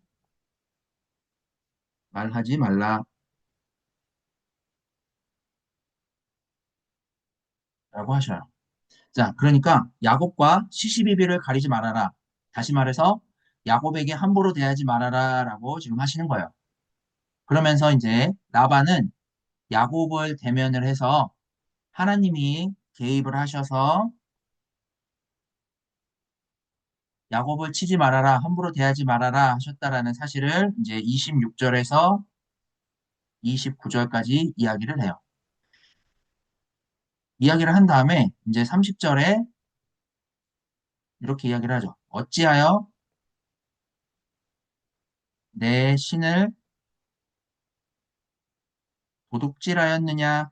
말하지 말라라고 하셔요. 자, 그러니까 야곱과 시시비비를 가리지 말아라. 다시 말해서 야곱에게 함부로 대하지 말아라라고 지금 하시는 거예요. 그러면서 이제 라반은 야곱을 대면을 해서 하나님이 개입을 하셔서 야곱을 치지 말아라, 함부로 대하지 말아라 하셨다라는 사실을 이제 26절에서 29절까지 이야기를 해요. 이야기를 한 다음에 이제 30절에 이렇게 이야기를 하죠. 어찌하여 내 신을 도둑질하였느냐라고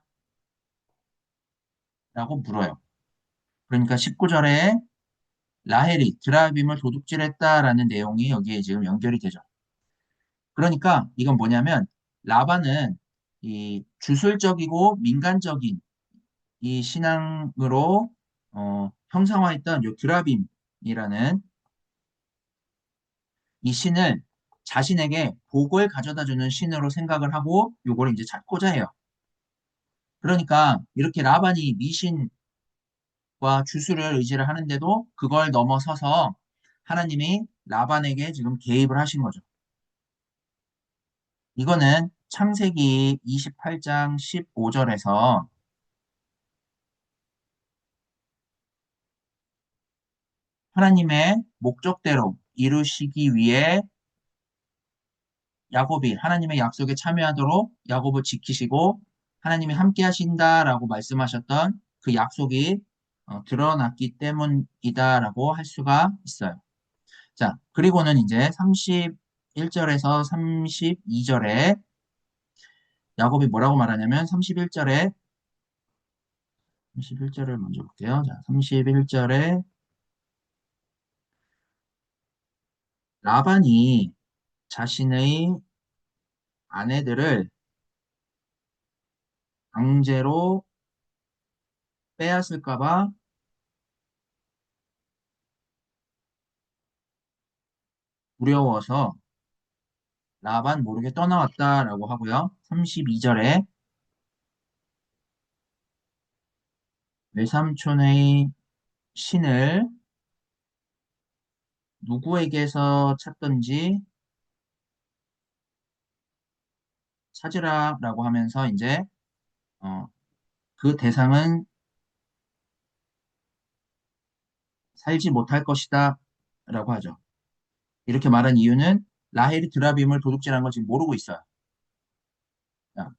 물어요. 그러니까 19절에 라헬이 드라빔을 도둑질했다라는 내용이 여기에 지금 연결이 되죠. 그러니까 이건 뭐냐면 라반은 이 주술적이고 민간적인 이 신앙으로 형상화했던 요 드라빔이라는 이 신을 자신에게 복을 가져다 주는 신으로 생각을 하고 요거를 이제 찾고자 해요. 그러니까 이렇게 라반이 미신과 주술을 의지를 하는데도 그걸 넘어서서 하나님이 라반에게 지금 개입을 하신 거죠. 이거는 창세기 28장 15절에서 하나님의 목적대로 이루시기 위해 야곱이 하나님의 약속에 참여하도록 야곱을 지키시고 하나님이 함께 하신다라고 말씀하셨던 그 약속이 드러났기 때문이다라고 할 수가 있어요. 자, 그리고는 이제 31절에서 32절에 야곱이 뭐라고 말하냐면 31절을 먼저 볼게요. 자, 31절에 라반이 자신의 아내들을 강제로 빼앗을까 봐 두려워서 라반 모르게 떠나왔다라고 하고요. 32절에 외삼촌의 신을 누구에게서 찾던지 찾으라라고 하면서 이제 어, 그 대상은 살지 못할 것이다 라고 하죠. 이렇게 말한 이유는 라헬이 드라빔을 도둑질한 걸 지금 모르고 있어요. 자,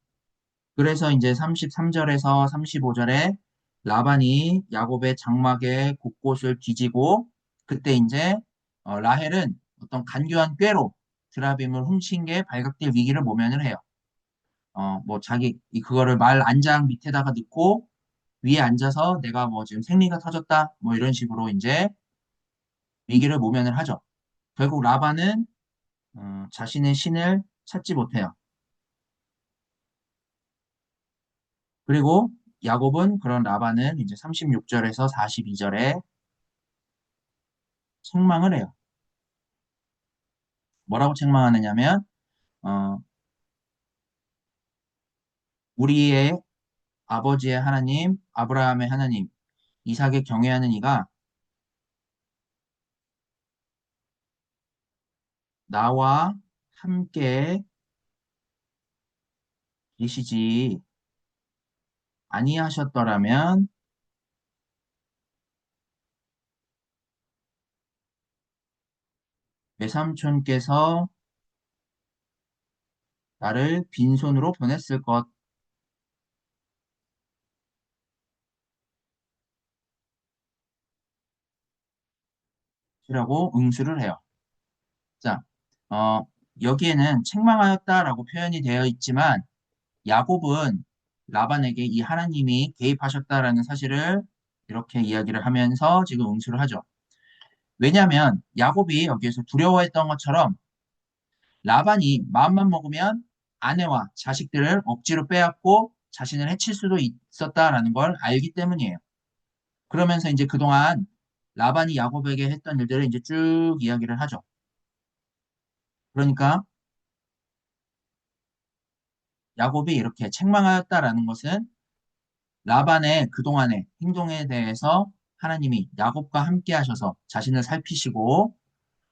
그래서 이제 33절에서 35절에 라반이 야곱의 장막의 곳곳을 뒤지고 그때 이제 라헬은 어떤 간교한 꾀로 드라빔을 훔친 게 발각될 위기를 모면을 해요. 뭐 자기 그거를 말 안장 밑에다가 넣고 위에 앉아서 내가 뭐 지금 생리가 터졌다 뭐 이런 식으로 이제 위기를 모면을 하죠. 결국 라반은 자신의 신을 찾지 못해요. 그리고 야곱은 그런 라반은 이제 36절에서 42절에 책망을 해요. 뭐라고 책망하느냐면 어, 우리의 아버지의 하나님, 아브라함의 하나님, 이삭의 경외하는 이가 나와 함께 계시지 아니하셨더라면 외삼촌께서 나를 빈손으로 보냈을 것이라고 응수를 해요. 자, 어, 여기에는 책망하였다라고 표현이 되어 있지만 야곱은 라반에게 이 하나님이 개입하셨다라는 사실을 이렇게 이야기를 하면서 지금 응수를 하죠. 왜냐하면 야곱이 여기에서 두려워했던 것처럼 라반이 마음만 먹으면 아내와 자식들을 억지로 빼앗고 자신을 해칠 수도 있었다라는 걸 알기 때문이에요. 그러면서 이제 그동안 라반이 야곱에게 했던 일들을 이제 쭉 이야기를 하죠. 그러니까 야곱이 이렇게 책망하였다라는 것은 라반의 그동안의 행동에 대해서 하나님이 야곱과 함께 하셔서 자신을 살피시고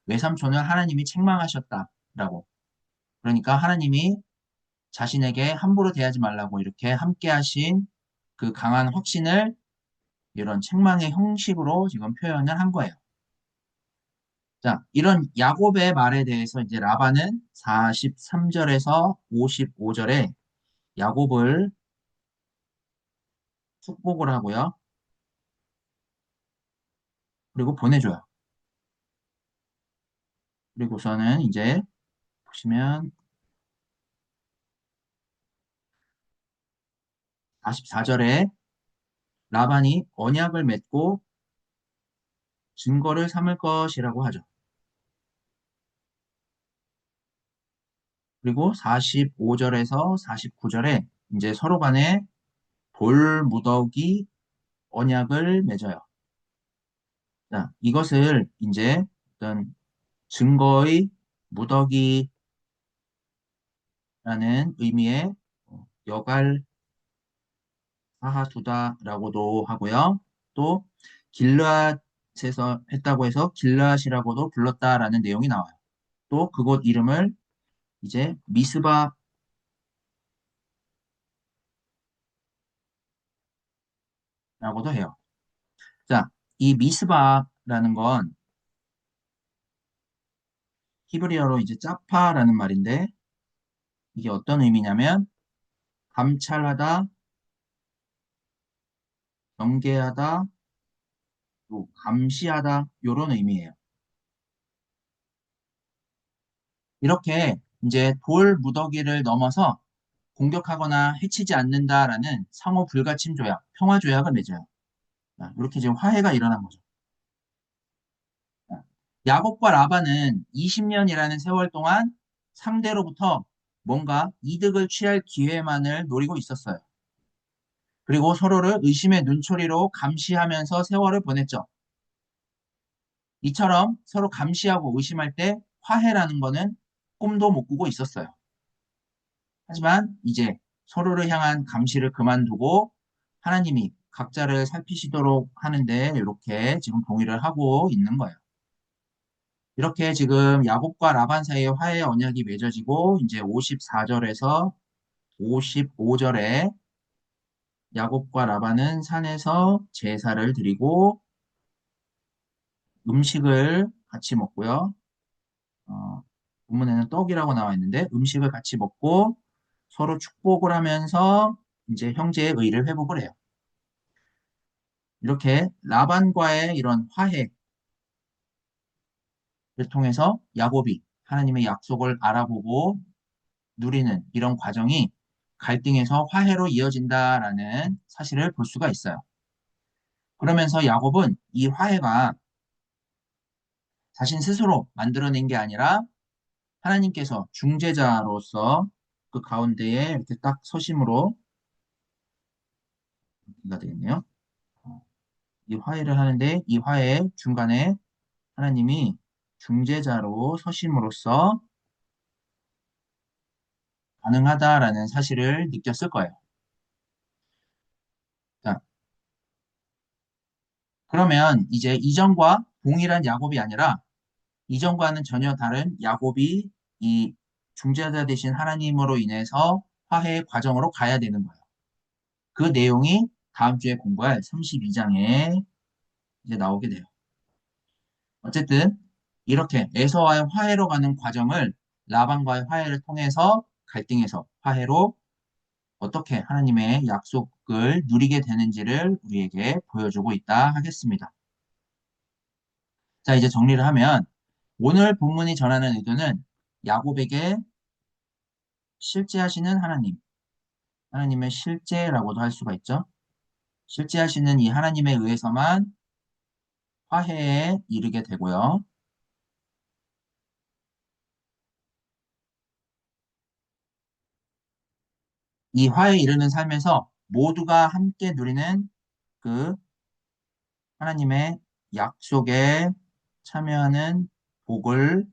외삼촌을 하나님이 책망하셨다라고. 그러니까 하나님이 자신에게 함부로 대하지 말라고 이렇게 함께 하신 그 강한 확신을 이런 책망의 형식으로 지금 표현을 한 거예요. 자, 이런 야곱의 말에 대해서 이제 라반은 43절에서 55절에 야곱을 축복을 하고요. 그리고 보내줘요. 그리고서는 이제 보시면 44절에 라반이 언약을 맺고 증거를 삼을 것이라고 하죠. 그리고 45절에서 49절에 이제 서로 간에 돌무더기 언약을 맺어요. 자, 이것을 이제 어떤 증거의 무더기라는 의미의 여갈 사하두다라고도 하고요. 또 길르앗에서 했다고 해서 길르앗이라고도 불렀다라는 내용이 나와요. 또 그곳 이름을 이제 미스바라고도 해요. 자, 이 미스바라는 건 히브리어로 이제 짜파라는 말인데 이게 어떤 의미냐면 감찰하다, 경계하다, 또 감시하다 이런 의미예요. 이렇게 이제 돌 무더기를 넘어서 공격하거나 해치지 않는다라는 상호 불가침 조약, 평화 조약을 맺어요. 이렇게 지금 화해가 일어난 거죠. 야곱과 라반은 20년이라는 세월 동안 상대로부터 뭔가 이득을 취할 기회만을 노리고 있었어요. 그리고 서로를 의심의 눈초리로 감시하면서 세월을 보냈죠. 이처럼 서로 감시하고 의심할 때 화해라는 거는 꿈도 못 꾸고 있었어요. 하지만 이제 서로를 향한 감시를 그만두고 하나님이 각자를 살피시도록 하는데 이렇게 지금 동의를 하고 있는 거예요. 이렇게 지금 야곱과 라반 사이에 화해 언약이 맺어지고 이제 54절에서 55절에 야곱과 라반은 산에서 제사를 드리고 음식을 같이 먹고요. 어, 본문에는 떡이라고 나와 있는데 음식을 같이 먹고 서로 축복을 하면서 이제 형제의 의를 회복을 해요. 이렇게 라반과의 이런 화해를 통해서 야곱이 하나님의 약속을 알아보고 누리는 이런 과정이 갈등에서 화해로 이어진다라는 사실을 볼 수가 있어요. 그러면서 야곱은 이 화해가 자신 스스로 만들어낸 게 아니라 하나님께서 중재자로서 그 가운데에 이렇게 딱 서심으로 가 되겠네요. 이 화해를 하는데 이 화해 중간에 하나님이 중재자로 서심으로써 가능하다라는 사실을 느꼈을 거예요. 자, 그러면 이제 이전과 동일한 야곱이 아니라 이전과는 전혀 다른 야곱이 이 중재자 되신 하나님으로 인해서 화해의 과정으로 가야 되는 거예요. 그 내용이 다음 주에 공부할 32장에 이제 나오게 돼요. 어쨌든 이렇게 에서와의 화해로 가는 과정을 라반과의 화해를 통해서 갈등에서 화해로 어떻게 하나님의 약속을 누리게 되는지를 우리에게 보여주고 있다 하겠습니다. 자, 이제 정리를 하면 오늘 본문이 전하는 의도는 야곱에게 실제하시는 하나님, 하나님의 실제라고도 할 수가 있죠. 실제하시는 이 하나님에 의해서만 화해에 이르게 되고요. 이 화해에 이르는 삶에서 모두가 함께 누리는 그 하나님의 약속에 참여하는 복을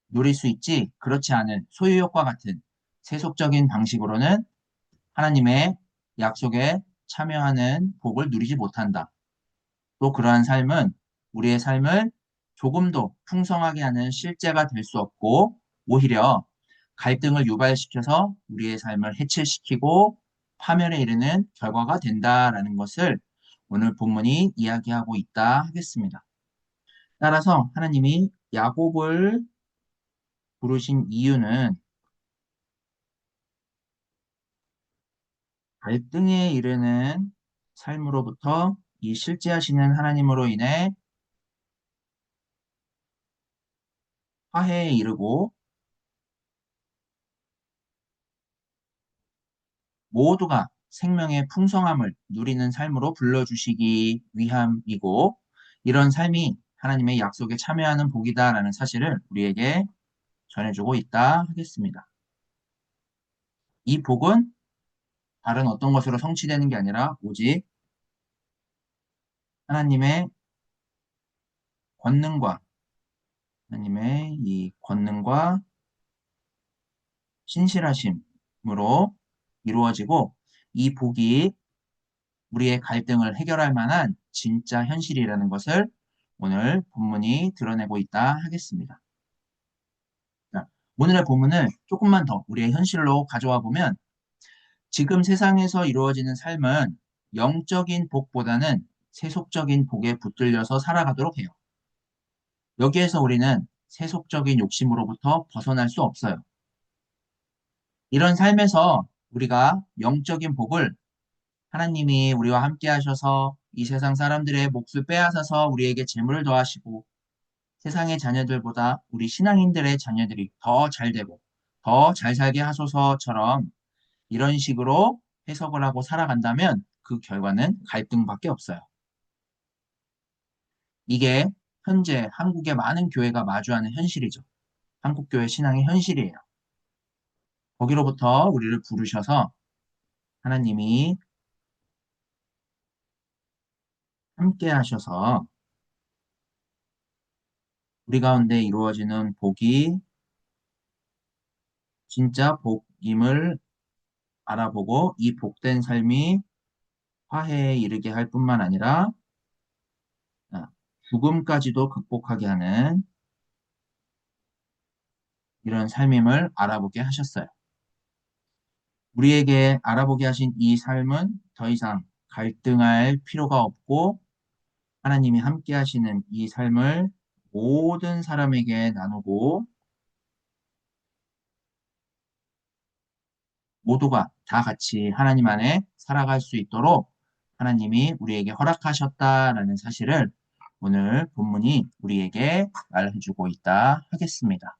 누릴 수 있지, 그렇지 않은 소유욕과 같은 세속적인 방식으로는 하나님의 약속에 참여하는 복을 누리지 못한다. 또 그러한 삶은 우리의 삶을 조금도 풍성하게 하는 실제가 될 수 없고 오히려 갈등을 유발시켜서 우리의 삶을 해체시키고 파멸에 이르는 결과가 된다라는 것을 오늘 본문이 이야기하고 있다 하겠습니다. 따라서 하나님이 야곱을 부르신 이유는 갈등에 이르는 삶으로부터 이 실제하시는 하나님으로 인해 화해에 이르고 모두가 생명의 풍성함을 누리는 삶으로 불러주시기 위함이고 이런 삶이 하나님의 약속에 참여하는 복이다라는 사실을 우리에게 전해주고 있다 하겠습니다. 이 복은 다른 어떤 것으로 성취되는 게 아니라 오직 하나님의 권능과 하나님의 이 권능과 신실하심으로 이루어지고 이 복이 우리의 갈등을 해결할 만한 진짜 현실이라는 것을 오늘 본문이 드러내고 있다 하겠습니다. 자, 오늘의 본문을 조금만 더 우리의 현실로 가져와 보면 지금 세상에서 이루어지는 삶은 영적인 복보다는 세속적인 복에 붙들려서 살아가도록 해요. 여기에서 우리는 세속적인 욕심으로부터 벗어날 수 없어요. 이런 삶에서 우리가 영적인 복을 하나님이 우리와 함께 하셔서 이 세상 사람들의 몫을 빼앗아서 우리에게 재물을 더하시고 세상의 자녀들보다 우리 신앙인들의 자녀들이 더 잘 되고 더 잘 살게 하소서처럼 이런 식으로 해석을 하고 살아간다면 그 결과는 갈등밖에 없어요. 이게 현재 한국의 많은 교회가 마주하는 현실이죠. 한국교회 신앙의 현실이에요. 거기로부터 우리를 부르셔서 하나님이 함께 하셔서 우리 가운데 이루어지는 복이 진짜 복임을 알아보고 이 복된 삶이 화해에 이르게 할 뿐만 아니라 아, 죽음까지도 극복하게 하는 이런 삶임을 알아보게 하셨어요. 우리에게 알아보게 하신 이 삶은 더 이상 갈등할 필요가 없고 하나님이 함께 하시는 이 삶을 모든 사람에게 나누고 모두가 다 같이 하나님 안에 살아갈 수 있도록 하나님이 우리에게 허락하셨다라는 사실을 오늘 본문이 우리에게 말해주고 있다 하겠습니다.